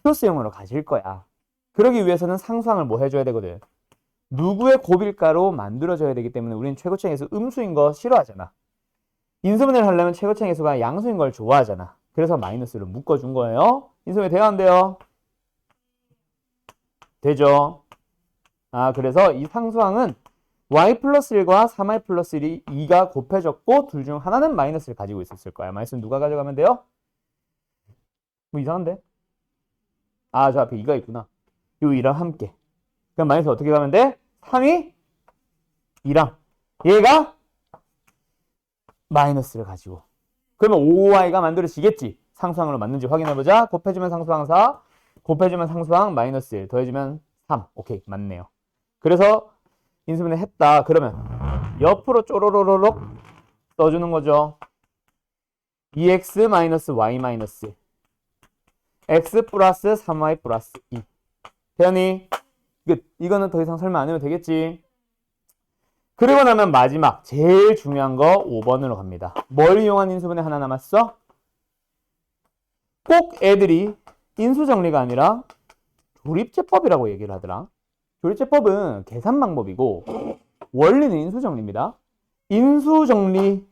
크로스형으로 가질 거야. 그러기 위해서는 상수항을 뭐 해줘야 되거든? 누구의 곱일가로 만들어줘야 되기 때문에 우리는 최고차항에서 음수인 거 싫어하잖아. 인수분해를 하려면 최고차항의 수가 양수인 걸 좋아하잖아. 그래서 마이너스를 묶어준 거예요. 인수분해 돼요, 안 돼요? 되죠. 그래서 이 상수항은 y 플러스 1과 3y 플러스 1이 2가 곱해졌고 둘 중 하나는 마이너스를 가지고 있었을 거야. 마이너스는 누가 가져가면 돼요? 뭐 이상한데? 저 앞에 2가 있구나. 요 2랑 함께. 그럼 마이너스 어떻게 가면 돼? 3이 2랑 얘가 마이너스를 가지고. 그러면 5y가 만들어지겠지. 상수항으로 맞는지 확인해보자. 곱해주면 상수항 4, 곱해주면 상수항 마이너스 1, 더해주면 3. 오케이, 맞네요. 그래서 인수분해 했다. 그러면 옆으로 쪼로로로록 써주는 거죠. 2x 마이너스 y 마이너스 x 플러스 3y 플러스 2. 태연이 이거는 더 이상 설명 안 해도 되겠지. 그리고 나면 마지막 제일 중요한 거 5번으로 갑니다. 뭘 이용한 인수분해 하나 남았어? 꼭 애들이 인수정리가 아니라 조립제법이라고 얘기를 하더라. 조립제법은 계산 방법이고 원리는 인수정리입니다. 인수정리를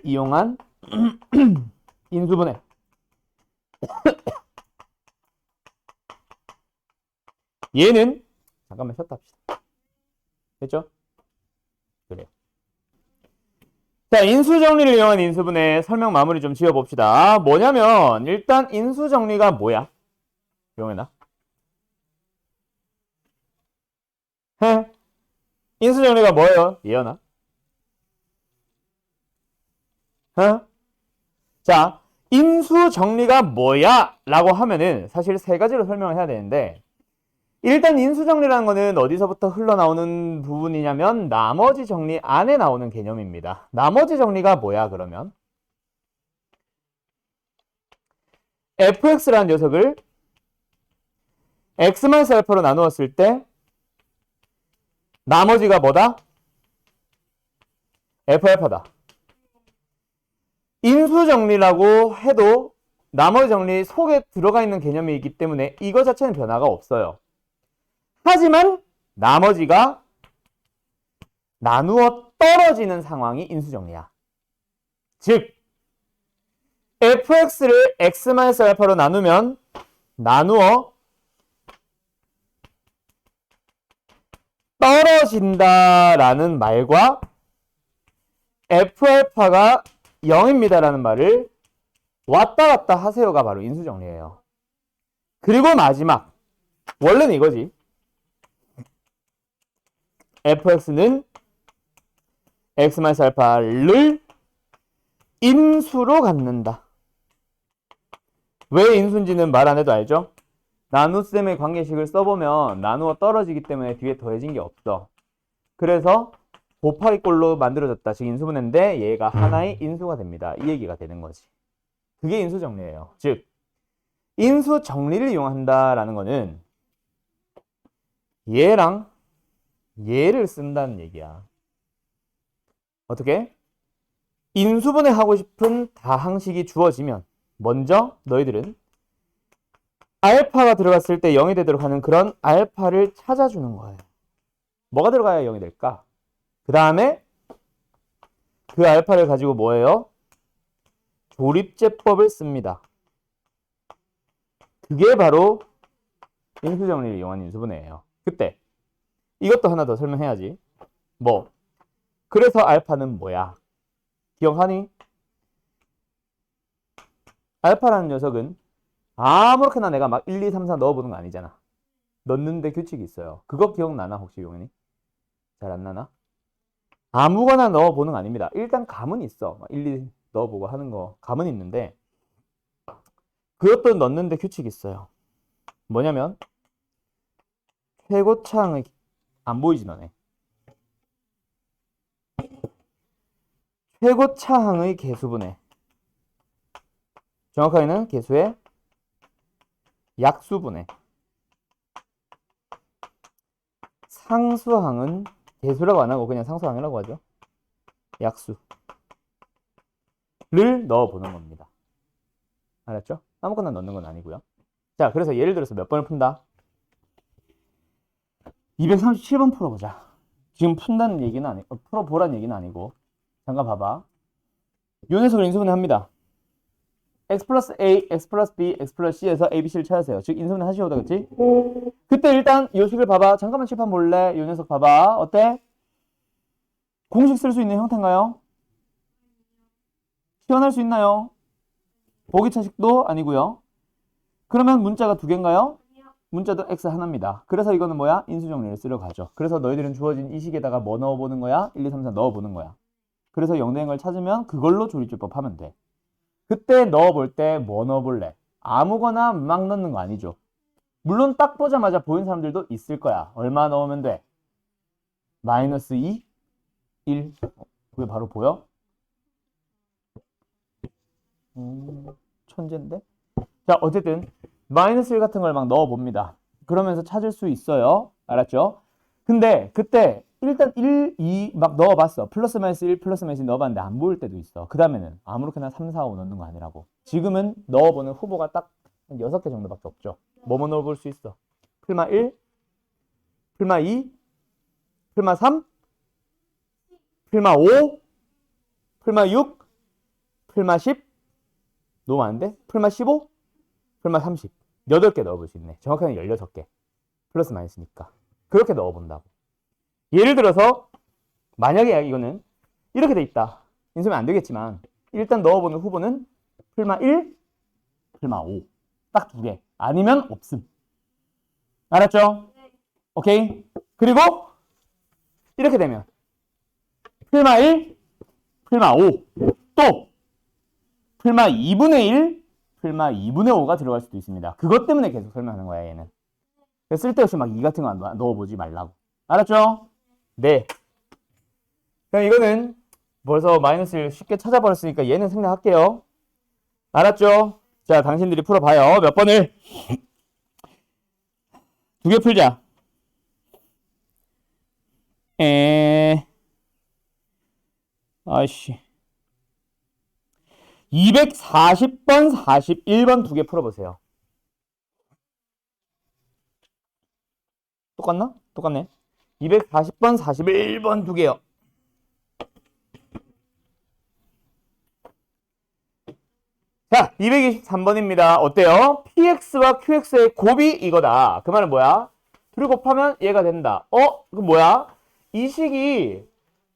이용한 인수분해. 얘는 잠깐만 쉬었다 합시다. 됐죠? 그래요. 자, 인수정리를 이용한 인수분해 설명 마무리 좀 지어봅시다. 뭐냐면 일단 인수정리가 뭐야? 용해나? 인수정리가 뭐예요? 예언아? 자, 인수정리가 뭐야? 라고 하면은 사실 세 가지로 설명을 해야 되는데 일단 인수정리라는 거는 어디서부터 흘러나오는 부분이냐면 나머지 정리 안에 나오는 개념입니다. 나머지 정리가 뭐야 그러면? fx라는 녀석을 x-알파로 나누었을 때 나머지가 뭐다? f알파다. 인수정리라고 해도 나머지 정리 속에 들어가 있는 개념이 있기 때문에 이거 자체는 변화가 없어요. 하지만 나머지가 나누어 떨어지는 상황이 인수정리야. 즉 fx를 x-알파로 나누면 나누어 떨어진다라는 말과 F알파가 0입니다라는 말을 왔다 갔다 하세요가 바로 인수정리예요. 그리고 마지막, 원래는 이거지. fx는 x-알파를 인수로 갖는다. 왜 인수인지는 말 안 해도 알죠? 나눗셈의 관계식을 써보면 나누어 떨어지기 때문에 뒤에 더해진 게 없어. 그래서 곱하기꼴로 만들어졌다. 즉 인수분해인데 얘가 하나의 인수가 됩니다. 이 얘기가 되는 거지. 그게 인수정리예요. 즉 인수정리를 이용한다라는 거는 얘랑 얘를 쓴다는 얘기야. 어떻게? 인수분해 하고 싶은 다항식이 주어지면 먼저 너희들은 알파가 들어갔을 때 0이 되도록 하는 그런 알파를 찾아주는 거예요. 뭐가 들어가야 0이 될까? 그 다음에 그 알파를 가지고 뭐예요? 조립제법을 씁니다. 그게 바로 인수정리를 이용한 인수분해예요. 그때 이것도 하나 더 설명해야지. 뭐? 그래서 알파는 뭐야? 기억하니? 알파라는 녀석은 아무렇게나 내가 막 1, 2, 3, 4 넣어보는 거 아니잖아. 넣는데 규칙이 있어요. 그거 기억나나 혹시 용현이? 잘 안 나나? 아무거나 넣어보는 거 아닙니다. 일단 감은 있어. 1, 2 넣어보고 하는 거 감은 있는데 그것도 넣는데 규칙이 있어요. 뭐냐면 최고차항의 안 보이지 너네? 최고차항의 개수분해. 정확하게는 개수의 약수분해. 상수항은 개수라고 안 하고 그냥 상수항이라고 하죠. 약수를 넣어보는 겁니다. 알았죠? 아무거나 넣는 건 아니고요. 자, 그래서 예를 들어서 몇 번을 푼다? 237번 풀어보자. 지금 푼다는 얘기는 아니고 풀어보라는 얘기는 아니고 잠깐 봐봐. 요 녀석을 인수분해 합니다. x 플러스 a, x 플러스 b, x 플러스 c에서 a, b, c를 찾으세요. 즉 인수분해 하시오다, 그치? 그때 일단 요 식을 봐봐. 잠깐만 칠판 볼래? 요 녀석 봐봐. 어때? 공식 쓸 수 있는 형태인가요? 시연할 수 있나요? 보기차식도 아니고요. 그러면 문자가 두 개인가요? 문자도 x 하나입니다. 그래서 이거는 뭐야? 인수정리를 쓰러 가죠. 그래서 너희들은 주어진 이 식에다가 뭐 넣어보는 거야? 1, 2, 3, 4 넣어보는 거야. 그래서 0된 걸 찾으면 그걸로 조립제법 하면 돼. 그때 넣어볼 때 뭐 넣어볼래? 아무거나 막 넣는 거 아니죠. 물론 딱 보자마자 보인 사람들도 있을 거야. 얼마 넣으면 돼? 마이너스 2, 1. 그게 바로 보여? 천재인데? 자, 어쨌든 마이너스 1 같은 걸 막 넣어봅니다. 그러면서 찾을 수 있어요. 알았죠? 근데 그때 일단 1, 2 막 넣어봤어. 플러스 마이너스 1, 플러스 마이너스 2 넣어봤는데 안 보일 때도 있어. 그 다음에는 아무렇게나 3, 4, 5 넣는 거 아니라고. 지금은 넣어보는 후보가 딱 6개 정도밖에 없죠. 뭐뭐 넣어볼 수 있어? 플마 1, 플마 2, 플마 3, 플마 5, 플마 6, 플마 10. 너무 많은데? 플마 15, 플마 30. 8개 넣어볼 수 있네. 정확하게 16개. 플러스 마이너스니까. 그렇게 넣어본다고. 예를 들어서 만약에 이거는 이렇게 돼 있다. 인수면 안 되겠지만 일단 넣어보는 후보는 플마 1, 플마 5. 딱 2개. 아니면 없음. 알았죠? 오케이. 그리고 이렇게 되면 플마 1, 플마 5. 또 플마 2분의 1, 플마 2분의 5가 들어갈 수도 있습니다. 그것 때문에 계속 설명하는 거야, 얘는. 쓸데없이 막 2 같은 거 넣어보지 말라고. 알았죠? 네. 그럼 이거는 벌써 마이너스 1 쉽게 찾아버렸으니까 얘는 생략할게요. 알았죠? 자, 당신들이 풀어봐요. 몇 번을? 2개 풀자. 아이씨. 240번, 41번 2개 풀어보세요. 똑같나? 똑같네. 240번, 41번 2개요. 자, 223번입니다. 어때요? px와 qx의 곱이 이거다. 그 말은 뭐야? 둘을 곱하면 얘가 된다. 그럼 뭐야? 이 식이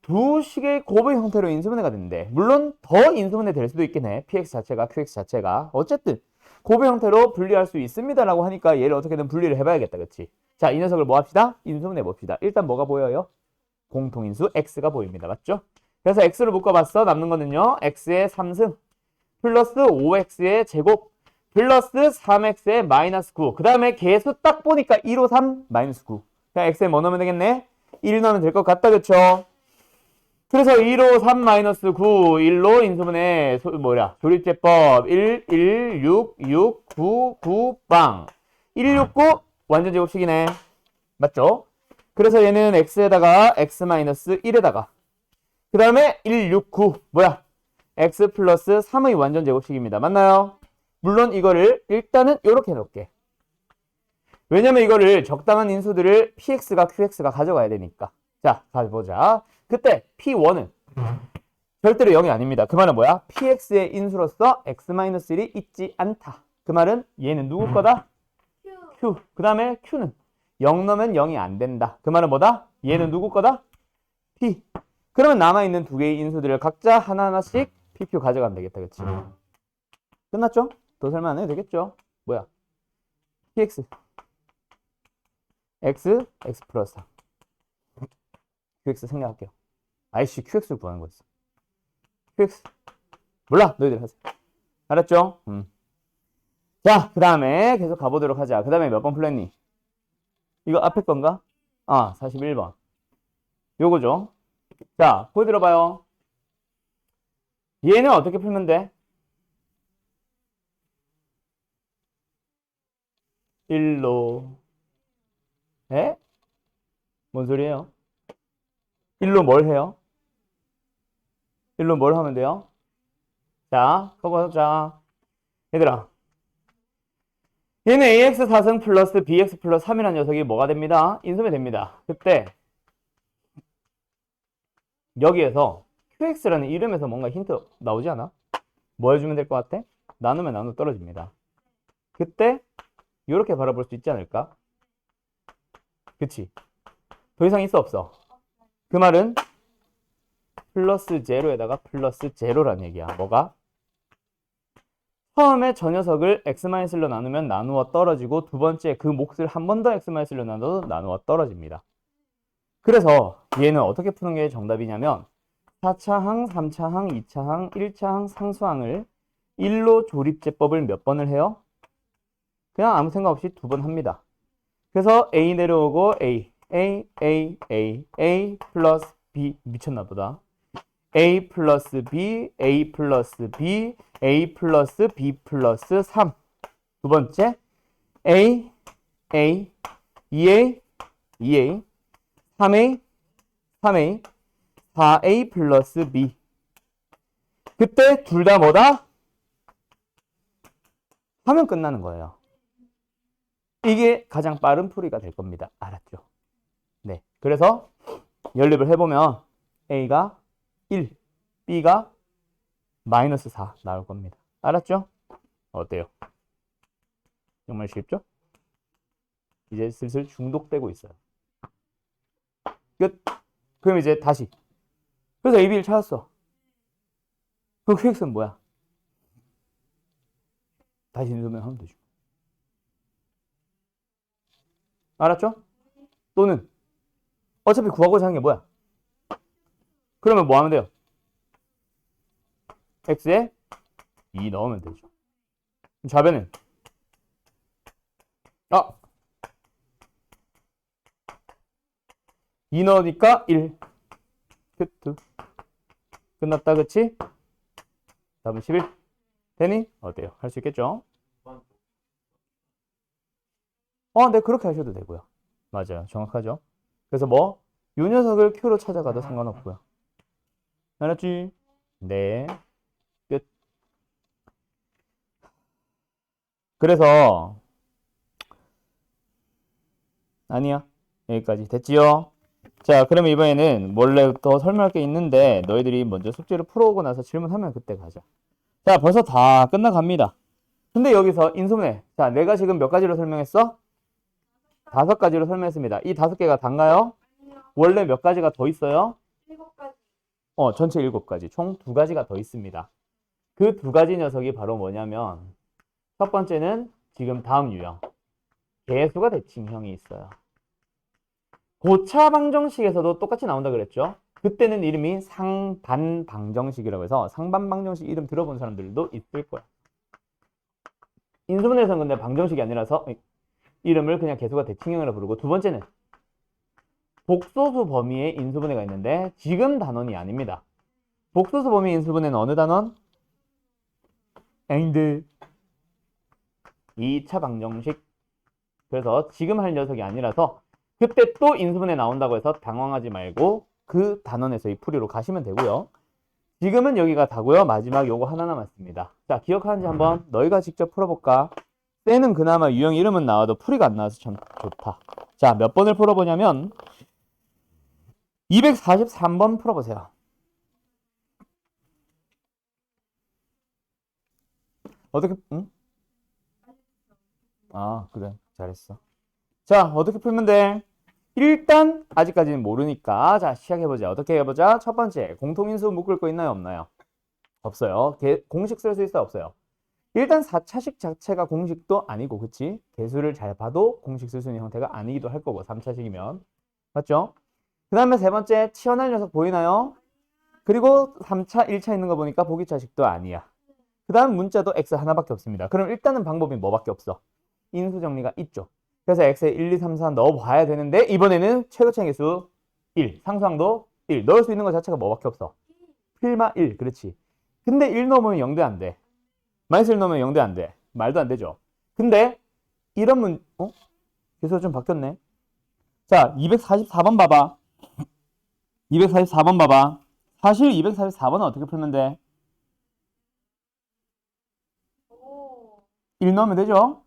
두 식의 곱의 형태로 인수분해가 되는데 물론 더 인수분해 될 수도 있긴 해. px 자체가 qx 자체가 어쨌든 곱의 형태로 분리할 수 있습니다라고 하니까 얘를 어떻게든 분리를 해봐야겠다. 그치? 자, 이 녀석을 뭐 합시다? 인수분해 봅시다. 일단 뭐가 보여요? 공통인수 x가 보입니다. 맞죠? 그래서 x를 묶어봤어. 남는 거는요. x의 3승 플러스 5x의 제곱 플러스 3x의 마이너스 9. 그 다음에 개수 딱 보니까 1, 5, 3 마이너스 9. 그냥 x에 뭐 넣으면 되겠네? 1 넣으면 될 것 같다. 그쵸? 그래서 1, 5, 3 마이너스 9 1로 인수분해 조립제법 1, 1, 6, 6, 9, 9, 빵 1, 6, 9 완전 제곱식이네. 맞죠? 그래서 얘는 x에다가 x 마이너스 1에다가 그 다음에 1, 6, 9 뭐야? x 플러스 3의 완전 제곱식입니다. 맞나요? 물론 이거를 일단은 이렇게 해놓을게. 왜냐면 이거를 적당한 인수들을 px가 qx가 가져가야 되니까. 자, 가보자. 그때 p1은 절대로 0이 아닙니다. 그 말은 뭐야? px의 인수로서 x-1이 있지 않다. 그 말은 얘는 누구 거다? q. 그 다음에 q는 0 넣으면 0이 안 된다. 그 말은 뭐다? 얘는 누구 거다? p. 그러면 남아있는 두 개의 인수들을 각자 하나하나씩 pq 가져가면 되겠다. 그치? 끝났죠? 더 설명 안 해도 되겠죠? 뭐야? px x 플러스 3 qx 생략할게요. 아이씨 qx를 구하는 거였어. qx 몰라 너희들 하세요. 알았죠? 자, 그 다음에 계속 가보도록 하자. 그 다음에 몇 번 풀렸니? 이거 앞에 건가? 아, 41번 요거죠. 자, 보여 들어봐요. 얘는 어떻게 풀면 돼? 1로 에? 뭔 소리예요? 1로 뭘 해요? 1로 뭘 하면 돼요? 자, 그거 자 얘들아 얘는 ax 4승 플러스 bx 플러스 3이라는 녀석이 뭐가 됩니다? 인수분해 됩니다. 그때 여기에서 qx라는 이름에서 뭔가 힌트 나오지 않아? 뭐 해주면 될 것 같아? 나누면 나누 떨어집니다. 그때 이렇게 바라볼 수 있지 않을까? 그치? 더 이상 있어 없어? 그 말은 플러스 제로에다가 플러스 제로란 얘기야. 뭐가? 처음에 저 녀석을 x-1로 나누면 나누어 떨어지고 두 번째 그 몫을 한 번 더 x-1로 나눠도 나누어 떨어집니다. 그래서 얘는 어떻게 푸는 게 정답이냐면 4차항, 3차항, 2차항, 1차항 상수항을 1로 조립제법을 몇 번을 해요? 그냥 아무 생각 없이 두 번 합니다. 그래서 A 내려오고 A 플러스 B 미쳤나 보다. A 플러스 B, A 플러스 B, A 플러스 B 플러스 3. 두 번째 A, 2A, 3A, 4A 플러스 B. 그때 둘 다 뭐다? 하면 끝나는 거예요. 이게 가장 빠른 풀이가 될 겁니다. 알았죠? 네. 그래서 연립을 해보면 A가 1, B가 마이너스 4 나올 겁니다. 알았죠? 어때요? 정말 쉽죠? 이제 슬슬 중독되고 있어요. 끝. 그럼 이제 다시. 그래서 A, B를 찾았어. 그럼 QX는 뭐야? 다시 인수분해 하면 되죠. 알았죠? 또는 어차피 구하고자 하는 게 뭐야? 그러면 뭐 하면 돼요? x에 2 넣으면 되죠. 좌변은 2 넣으니까 1 끝. 끝났다. 그치? 답은 11 되니? 어때요? 할 수 있겠죠? 네, 그렇게 하셔도 되고요. 맞아요. 정확하죠? 그래서 뭐? 요 녀석을 Q로 찾아가도 상관없고요. 알았지? 네. 끝. 그래서 아니야. 여기까지 됐지요? 자, 그러면 이번에는 원래 더 설명할 게 있는데 너희들이 먼저 숙제를 풀어오고 나서 질문하면 그때 가자. 자, 벌써 다 끝나갑니다. 근데 여기서 인수분해. 자, 내가 지금 몇 가지로 설명했어? 5가지로 설명했습니다. 이 5개가 단가요? 원래 몇 가지가 더 있어요? 7가지. 전체 7가지. 총 2가지가 더 있습니다. 그 2가지 녀석이 바로 뭐냐면 첫 번째는 지금 다음 유형. 개수가 대칭형이 있어요. 고차 방정식에서도 똑같이 나온다 그랬죠? 그때는 이름이 상반 방정식이라고 해서 상반 방정식 이름 들어본 사람들도 있을 거야. 인수분해에서는 근데 방정식이 아니라서 이름을 그냥 개수가 대칭형이라고 부르고, 두 번째는 복소수 범위의 인수분해가 있는데 지금 단원이 아닙니다. 복소수 범위 인수분해는 어느 단원? and 2차 방정식. 그래서 지금 할 녀석이 아니라서 그때 또 인수분해 나온다고 해서 당황하지 말고 그 단원에서의 풀이로 가시면 되고요. 지금은 여기가 다고요. 마지막 요거 하나 남았습니다. 자, 기억하는지 한번 너희가 직접 풀어볼까? 때는 그나마 유형 이름은 나와도 풀이가 안 나와서 참 좋다. 자, 몇 번을 풀어보냐면 243번 풀어보세요. 어떻게, 응? 아, 그래. 잘했어. 자, 어떻게 풀면 돼? 일단 아직까지는 모르니까 자, 시작해보자. 어떻게 해보자? 첫 번째, 공통인수 묶을 거 있나요? 없나요? 없어요. 공식 쓸 수 있어요? 없어요? 일단 4차식 자체가 공식도 아니고, 그치? 개수를 잘 봐도 공식 쓸 수 있는 형태가 아니기도 할 거고, 3차식이면. 맞죠? 그 다음에 세 번째, 치환할 녀석 보이나요? 그리고 3차, 1차 있는 거 보니까 보기차식도 아니야. 그 다음 문자도 x 하나밖에 없습니다. 그럼 일단은 방법이 뭐밖에 없어? 인수 정리가 있죠. 그래서 x에 1, 2, 3, 4 넣어봐야 되는데 이번에는 최고차의 개수 1, 상수항도 1. 넣을 수 있는 것 자체가 뭐밖에 없어? 필마 1, 그렇지. 근데 1 넣으면 0대 안 돼. 마이너스 1 넣으면 0대 안 돼. 말도 안 되죠. 근데 이런 개수가 좀 바뀌었네. 자, 244번 봐봐. 244번 봐봐. 사실 244번은 어떻게 풀면 돼? 1 넣으면 되죠?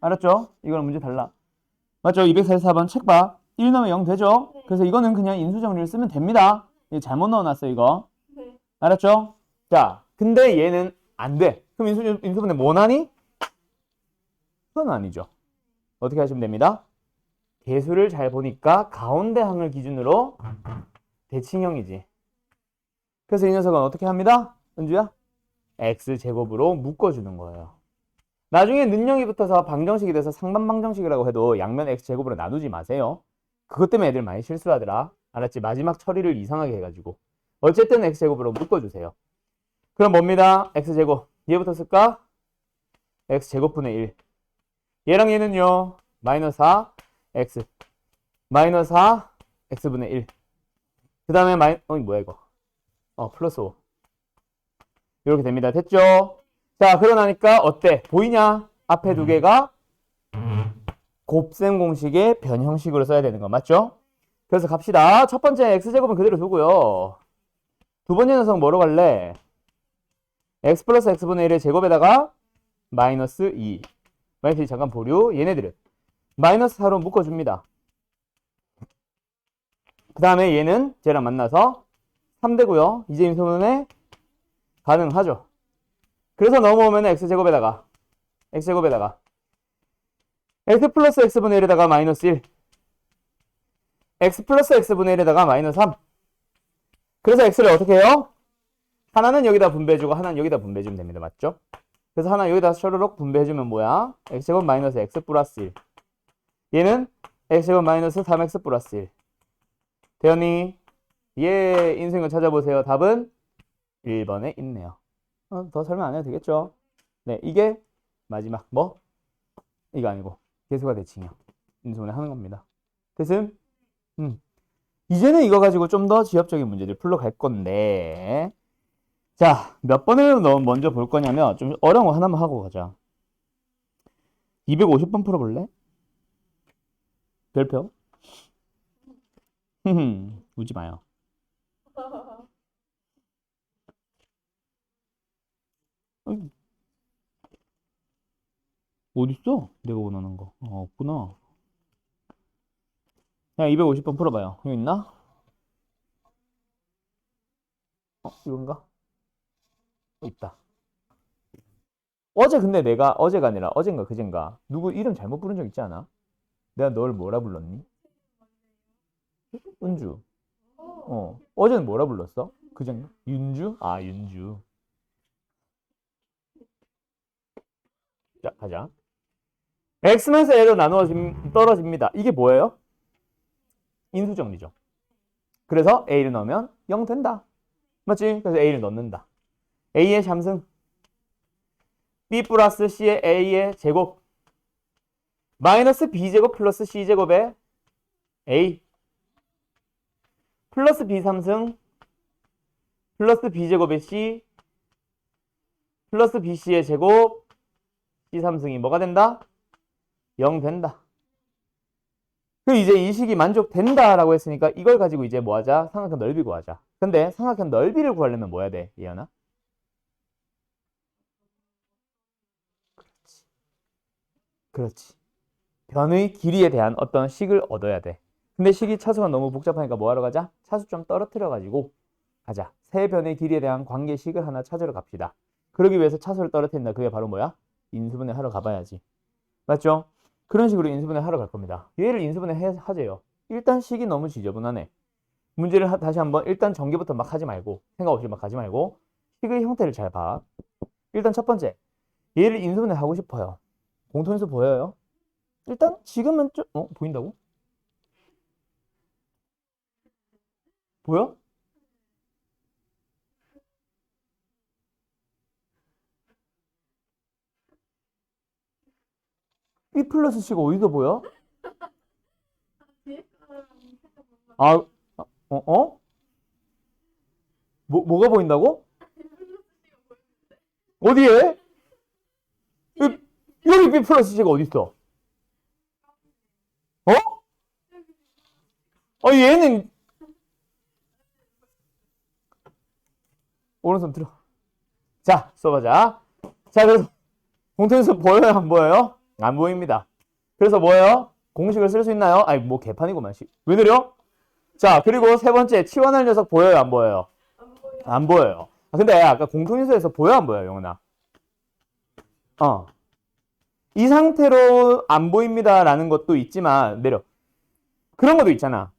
알았죠? 이거랑 문제 달라. 맞죠? 244번 책 봐. 1 넣으면 0 되죠? 그래서 이거는 그냥 인수정리를 쓰면 됩니다. 이거 잘못 넣어놨어, 이거. 알았죠? 자, 근데 얘는 안 돼. 그럼 인수분해 뭐나니? 그건 아니죠. 어떻게 하시면 됩니다. 개수를 잘 보니까 가운데 항을 기준으로 대칭형이지. 그래서 이 녀석은 어떻게 합니다? 은주야? x제곱으로 묶어주는 거예요. 나중에 능력이 붙어서 방정식이 돼서 상반방정식이라고 해도 양면 x제곱으로 나누지 마세요. 그것 때문에 애들 많이 실수하더라. 알았지? 마지막 처리를 이상하게 해가지고. 어쨌든 x제곱으로 묶어주세요. 그럼 뭡니다? x제곱. 얘부터 쓸까? x제곱분의 1. 얘랑 얘는요. 마이너스 4 x. 마이너스 4 x분의 1. 그 다음에 뭐야 이거? 플러스 5. 이렇게 됩니다. 됐죠? 자, 그러나니까 어때? 보이냐? 앞에 두 개가 곱셈 공식의 변형식으로 써야 되는 거 맞죠? 그래서 갑시다. 첫 번째 x제곱은 그대로 두고요. 두 번째 녀석 뭐로 갈래? x 플러스 x분의 1의 제곱에다가 마이너스 2. 마이너스 2 잠깐 보류. 얘네들은 마이너스 4로 묶어줍니다. 그 다음에 얘는 쟤랑 만나서 3되고요. 이제 인수분해 가능하죠. 그래서 넘어오면 x제곱에다가 x 플러스 x분의 1에다가 마이너스 1. x 플러스 x분의 1에다가 마이너스 3. 그래서 x를 어떻게 해요? 하나는 여기다 분배해주고 하나는 여기다 분배해주면 됩니다. 맞죠? 그래서 하나 여기다 셔르륵 분배해주면 뭐야? x제곱 마이너스 x 플러스 1. 얘는 x제곱 마이너스 3x 플러스 1. 되었니? 얘 인수인거 찾아보세요. 답은 1번에 있네요. 더 설명 안 해도 되겠죠? 네, 이게 마지막 뭐? 이거 아니고 개수가 대칭형 인수분해 하는 겁니다. 됐음? 이제는 이거 가지고 좀 더 지엽적인 문제들 풀러 갈 건데 자, 몇 번을 먼저 볼 거냐면 좀 어려운 거 하나만 하고 가자. 250번 풀어볼래? 별표? 우지 마요. 어딨어? 내가 원하는 거. 없구나. 야, 250번 풀어봐요. 여기 있나? 이건가? 있다. 근데 내가 어제가 아니라 어젠가 그젠가 누구 이름 잘못 부른 적 있지 않아? 내가 널 뭐라 불렀니? 은주. 어제는 뭐라 불렀어? 그전에? 윤주? 아, 윤주. 자, 가자. x면서 a로 떨어집니다. 이게 뭐예요? 인수정리죠. 그래서 a를 넣으면 0 된다. 맞지? 그래서 a를 넣는다. a의 함승 b 플러스 c의 a의 제곱 마이너스 b제곱 플러스 c제곱의 a 플러스 b 3승 플러스 b제곱의 c 플러스 bc의 제곱 c 3승이 뭐가 된다? 0 된다. 그럼 이제 이 식이 만족된다라고 했으니까 이걸 가지고 이제 뭐 하자? 삼각형 넓이 구하자. 근데 삼각형 넓이를 구하려면 뭐 해야 돼? 예연아? 그렇지. 변의 길이에 대한 어떤 식을 얻어야 돼. 근데 식이 차수가 너무 복잡하니까 뭐 하러 가자? 차수 좀 떨어뜨려 가지고 가자. 세 변의 길이에 대한 관계식을 하나 찾으러 갑시다. 그러기 위해서 차수를 떨어뜨린다. 그게 바로 뭐야? 인수분해 하러 가봐야지. 맞죠? 그런 식으로 인수분해 하러 갈 겁니다. 얘를 인수분해 하재요. 일단 식이 너무 지저분하네. 문제를 다시 한번 일단 전개부터 막 하지 말고 생각 없이 막 하지 말고 식의 형태를 잘 봐. 일단 첫 번째 얘를 인수분해 하고 싶어요. 공통인수 보여요? 일단 지금은 좀 보인다고? 보여? B 플러스 C가 어디서 보여? 아, 뭐가 보인다고? 어디에? 여기 B 플러스 C가 어디 있어? 어? 얘는 오른손 들어. 자, 써보자. 자, 그래서 공통인수 보여요? 안 보여요? 안 보입니다. 그래서 뭐예요? 공식을 쓸 수 있나요? 아니, 뭐 개판이구만. 왜 느려? 자, 그리고 세 번째, 치환할 녀석 보여요? 안 보여요? 안 보여요. 근데 아까 공통인수에서 보여? 안 보여요, 영훈아? 이 상태로 안 보입니다라는 것도 있지만, 내려. 그런 것도 있잖아.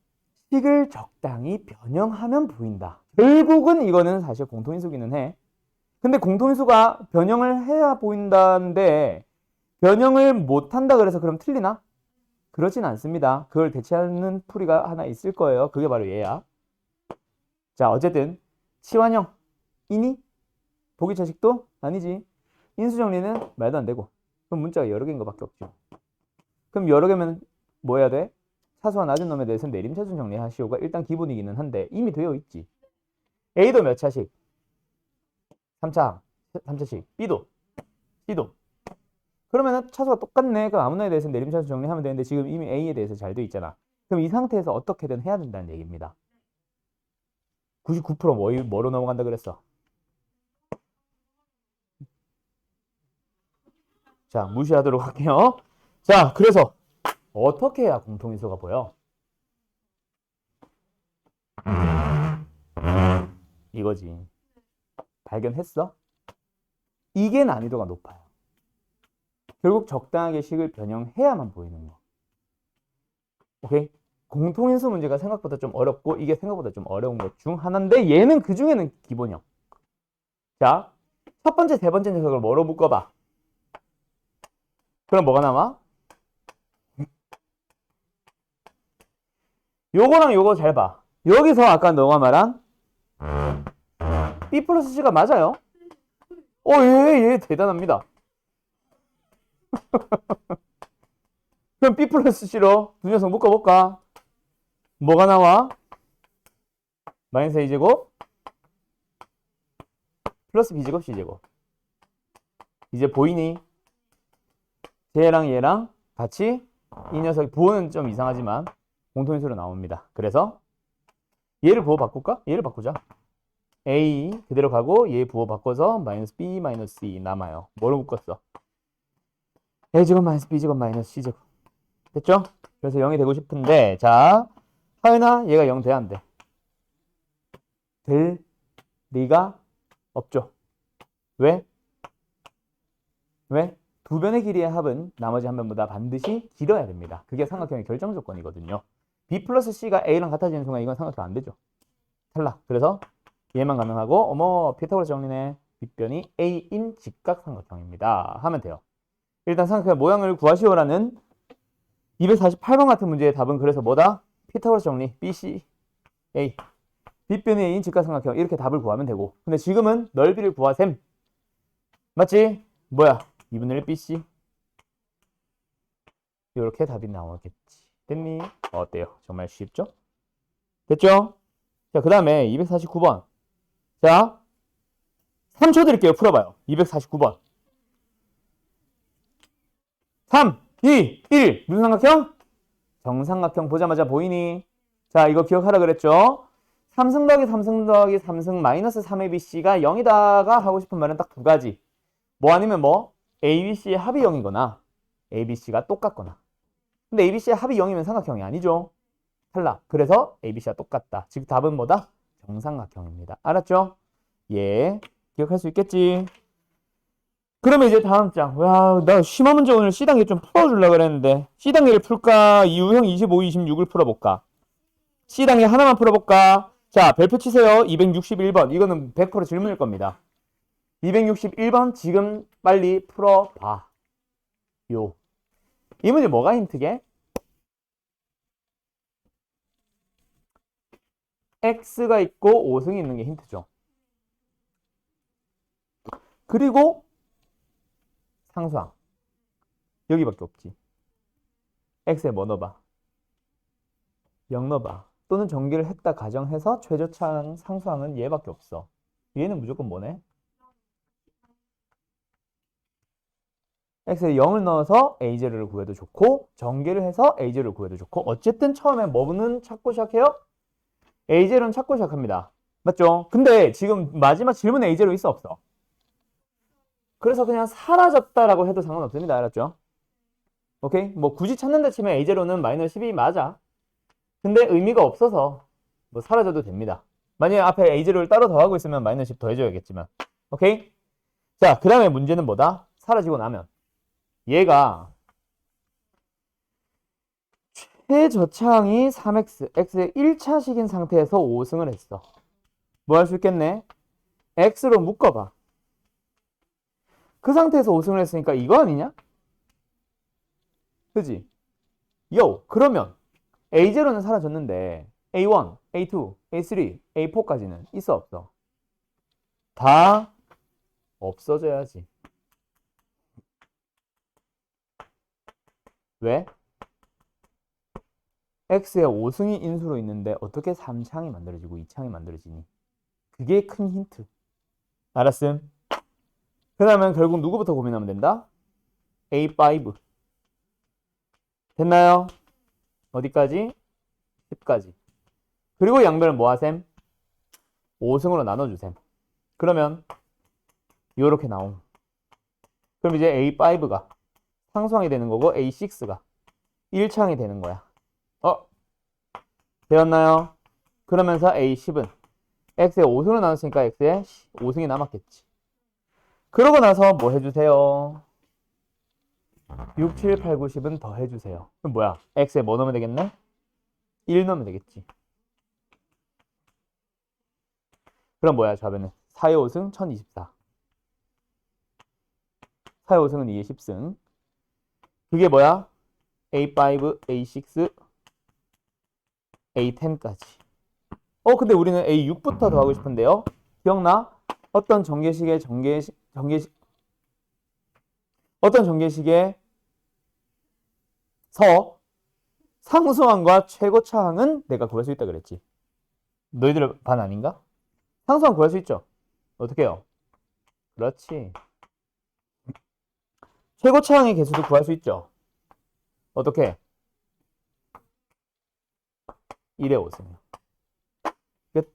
식을 적당히 변형하면 보인다. 결국은 이거는 사실 공통인수기는 해. 근데 공통인수가 변형을 해야 보인다는데 변형을 못한다 그래서 그럼 틀리나? 그렇진 않습니다. 그걸 대체하는 풀이가 하나 있을 거예요. 그게 바로 얘야. 자, 어쨌든 치환형 이니? 보기차식도 아니지. 인수정리는 말도 안 되고. 그럼 문자가 여러 개인 것밖에 없죠. 그럼 여러 개면 뭐 해야 돼? 차수와 낮은 놈에 대해서 내림차순 정리하시오가 일단 기본이기는 한데 이미 되어 있지. A도 몇 차식? 3차씩. B도, C도. 그러면은 차수가 똑같네. 그럼 아무나에 대해서 내림차순 정리하면 되는데 지금 이미 A에 대해서 잘 되어 있잖아. 그럼 이 상태에서 어떻게든 해야 된다는 얘기입니다. 99% 뭐로 넘어간다 그랬어? 자, 무시하도록 할게요. 자, 그래서 어떻게 해야 공통인수가 보여? 이거지. 발견했어? 이게 난이도가 높아요. 결국 적당하게 식을 변형해야만 보이는 거. 오케이? 공통인수 문제가 생각보다 좀 어렵고 이게 생각보다 좀 어려운 것 중 하나인데 얘는 그 중에는 기본형. 자, 첫 번째, 세 번째 녀석을 뭐로 묶어봐? 그럼 뭐가 남아? 요거랑 요거 잘 봐. 여기서 아까 너가 말한 B 플러스 C가 맞아요. 얘 대단합니다. 그럼 B 플러스 C로 두 녀석 묶어볼까? 뭐가 나와? 마이너스 A제곱 플러스 B제곱 C제곱. 이제 보이니? 쟤랑 얘랑 같이 이 녀석의 부호는 좀 이상하지만 공통인수로 나옵니다. 그래서 얘를 부호 바꿀까? 얘를 바꾸자. A 그대로 가고 얘 부호 바꿔서 마이너스 B 마이너스 C 남아요. 뭐로 묶었어? A제곱 마이너스 B제곱 마이너스 C제곱. 됐죠? 그래서 0이 되고 싶은데 자, 하연아 얘가 0 돼야 안 돼? 될 리가 없죠. 왜? 왜? 두 변의 길이의 합은 나머지 한 변보다 반드시 길어야 됩니다. 그게 삼각형의 결정 조건이거든요. B 플러스 C가 A랑 같아지는 순간 이건 삼각형 안 되죠. 탈락. 그래서 얘만 가능하고 어머 피타고라스 정리네. 빗변이 A인 직각삼각형입니다. 하면 돼요. 일단 삼각형 모양을 구하시오라는 248번 같은 문제의 답은 그래서 뭐다? 피타고라스 정리 BC A 빗변이 A인 직각삼각형 이렇게 답을 구하면 되고 근데 지금은 넓이를 구하셈. 맞지? 뭐야? 2분의 1 BC 이렇게 답이 나오겠지. 됐니? 어때요? 정말 쉽죠? 됐죠? 자, 그 다음에 249번. 자, 3초 드릴게요. 풀어봐요. 249번. 3, 2, 1. 무슨 삼각형? 정삼각형 보자마자 보이니? 자, 이거 기억하라 그랬죠? 3승 더하기 3승 더하기 3승 마이너스 3ABC가 0이다가 하고 싶은 말은 딱 두 가지. 뭐 아니면 뭐? ABC의 합이 0이거나 ABC가 똑같거나. 근데 ABC의 합이 0이면 삼각형이 아니죠. 탈락. 그래서 ABC가 똑같다. 즉 답은 뭐다? 정삼각형입니다. 알았죠? 예. 기억할 수 있겠지? 그러면 이제 다음 장. 와, 나 심화 문제 오늘 C단계 좀 풀어주려고 그랬는데 C단계를 풀까? 유형 25, 26을 풀어볼까? C단계 하나만 풀어볼까? 자, 별표 치세요. 261번. 이거는 100% 질문일 겁니다. 261번 지금 빨리 풀어봐. 요. 이 문제 뭐가 힌트게? X가 있고 5승이 있는 게 힌트죠. 그리고 상수항. 여기밖에 없지. X에 뭐 넣어봐? 0 넣어봐. 또는 전개를 했다 가정해서 최저차항 상수항은 얘밖에 없어. 얘는 무조건 뭐네? X에 0을 넣어서 A0를 구해도 좋고 전개를 해서 A0를 구해도 좋고 어쨌든 처음에 뭐는 찾고 시작해요? A0는 찾고 시작합니다. 맞죠? 근데 지금 마지막 질문에 A0 있어 없어? 그래서 그냥 사라졌다라고 해도 상관없습니다. 알았죠? 오케이? 뭐 굳이 찾는다 치면 A0는 마이너스 12 맞아. 근데 의미가 없어서 뭐 사라져도 됩니다. 만약에 앞에 A0를 따로 더하고 있으면 마이너스 10 더해줘야겠지만. 오케이? 자, 그 다음에 문제는 뭐다? 사라지고 나면 얘가 최저차항이 3x, x의 1차식인 상태에서 5승을 했어. 뭐 할 수 있겠네? x로 묶어봐. 그 상태에서 5승을 했으니까 이거 아니냐? 그지? 요, 그러면 A0는 사라졌는데 A1, A2, A3, A4까지는 있어 없어? 다 없어져야지. 왜? X에 5승이 인수로 있는데 어떻게 3창이 만들어지고 2창이 만들어지니? 그게 큰 힌트. 알았음? 그 다음엔 결국 누구부터 고민하면 된다? A5. 됐나요? 어디까지? 10까지. 그리고 양변을 뭐 하셈? 5승으로 나눠주셈. 그러면 이렇게 나옴. 그럼 이제 A5가 상수항이 되는 거고 A6가 1창이 되는 거야. 되었나요? 그러면서 A10은 X에 5승을 나눴으니까 X에 5승이 남았겠지. 그러고 나서 뭐 해주세요? 6, 7, 8, 9, 10은 더 해주세요. 그럼 뭐야? X에 뭐 넣으면 되겠네? 1 넣으면 되겠지. 그럼 뭐야? 좌변은 4의 5승 1024. 4의 5승은 2의 10승. 그게 뭐야? A5, A6, A10까지. 근데 우리는 A6부터 더하고 싶은데요. 기억나? 어떤 전개식의 어떤 전개식에서 상수항과 최고차항은 내가 구할 수 있다 그랬지. 너희들 반 아닌가? 상수항 구할 수 있죠? 어떻게 해요? 그렇지. 최고차항의 개수도 구할 수 있죠? 어떻게? 1의 5승. 끝.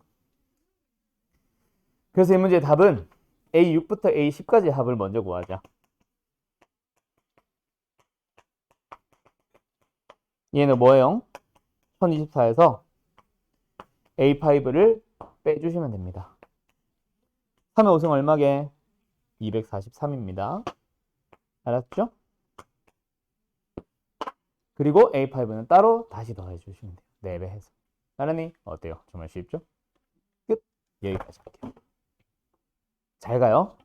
그래서 이 문제의 답은 A6부터 A10까지 합을 먼저 구하자. 얘는 뭐예요? 1024에서 A5를 빼주시면 됩니다. 3의 5승 얼마게? 243입니다. 알았죠? 그리고 A5는 따로 다시 더해 주시면 돼요. 4배 해서. 알았니? 어때요? 정말 쉽죠? 여기까지 할게요. 잘 가요.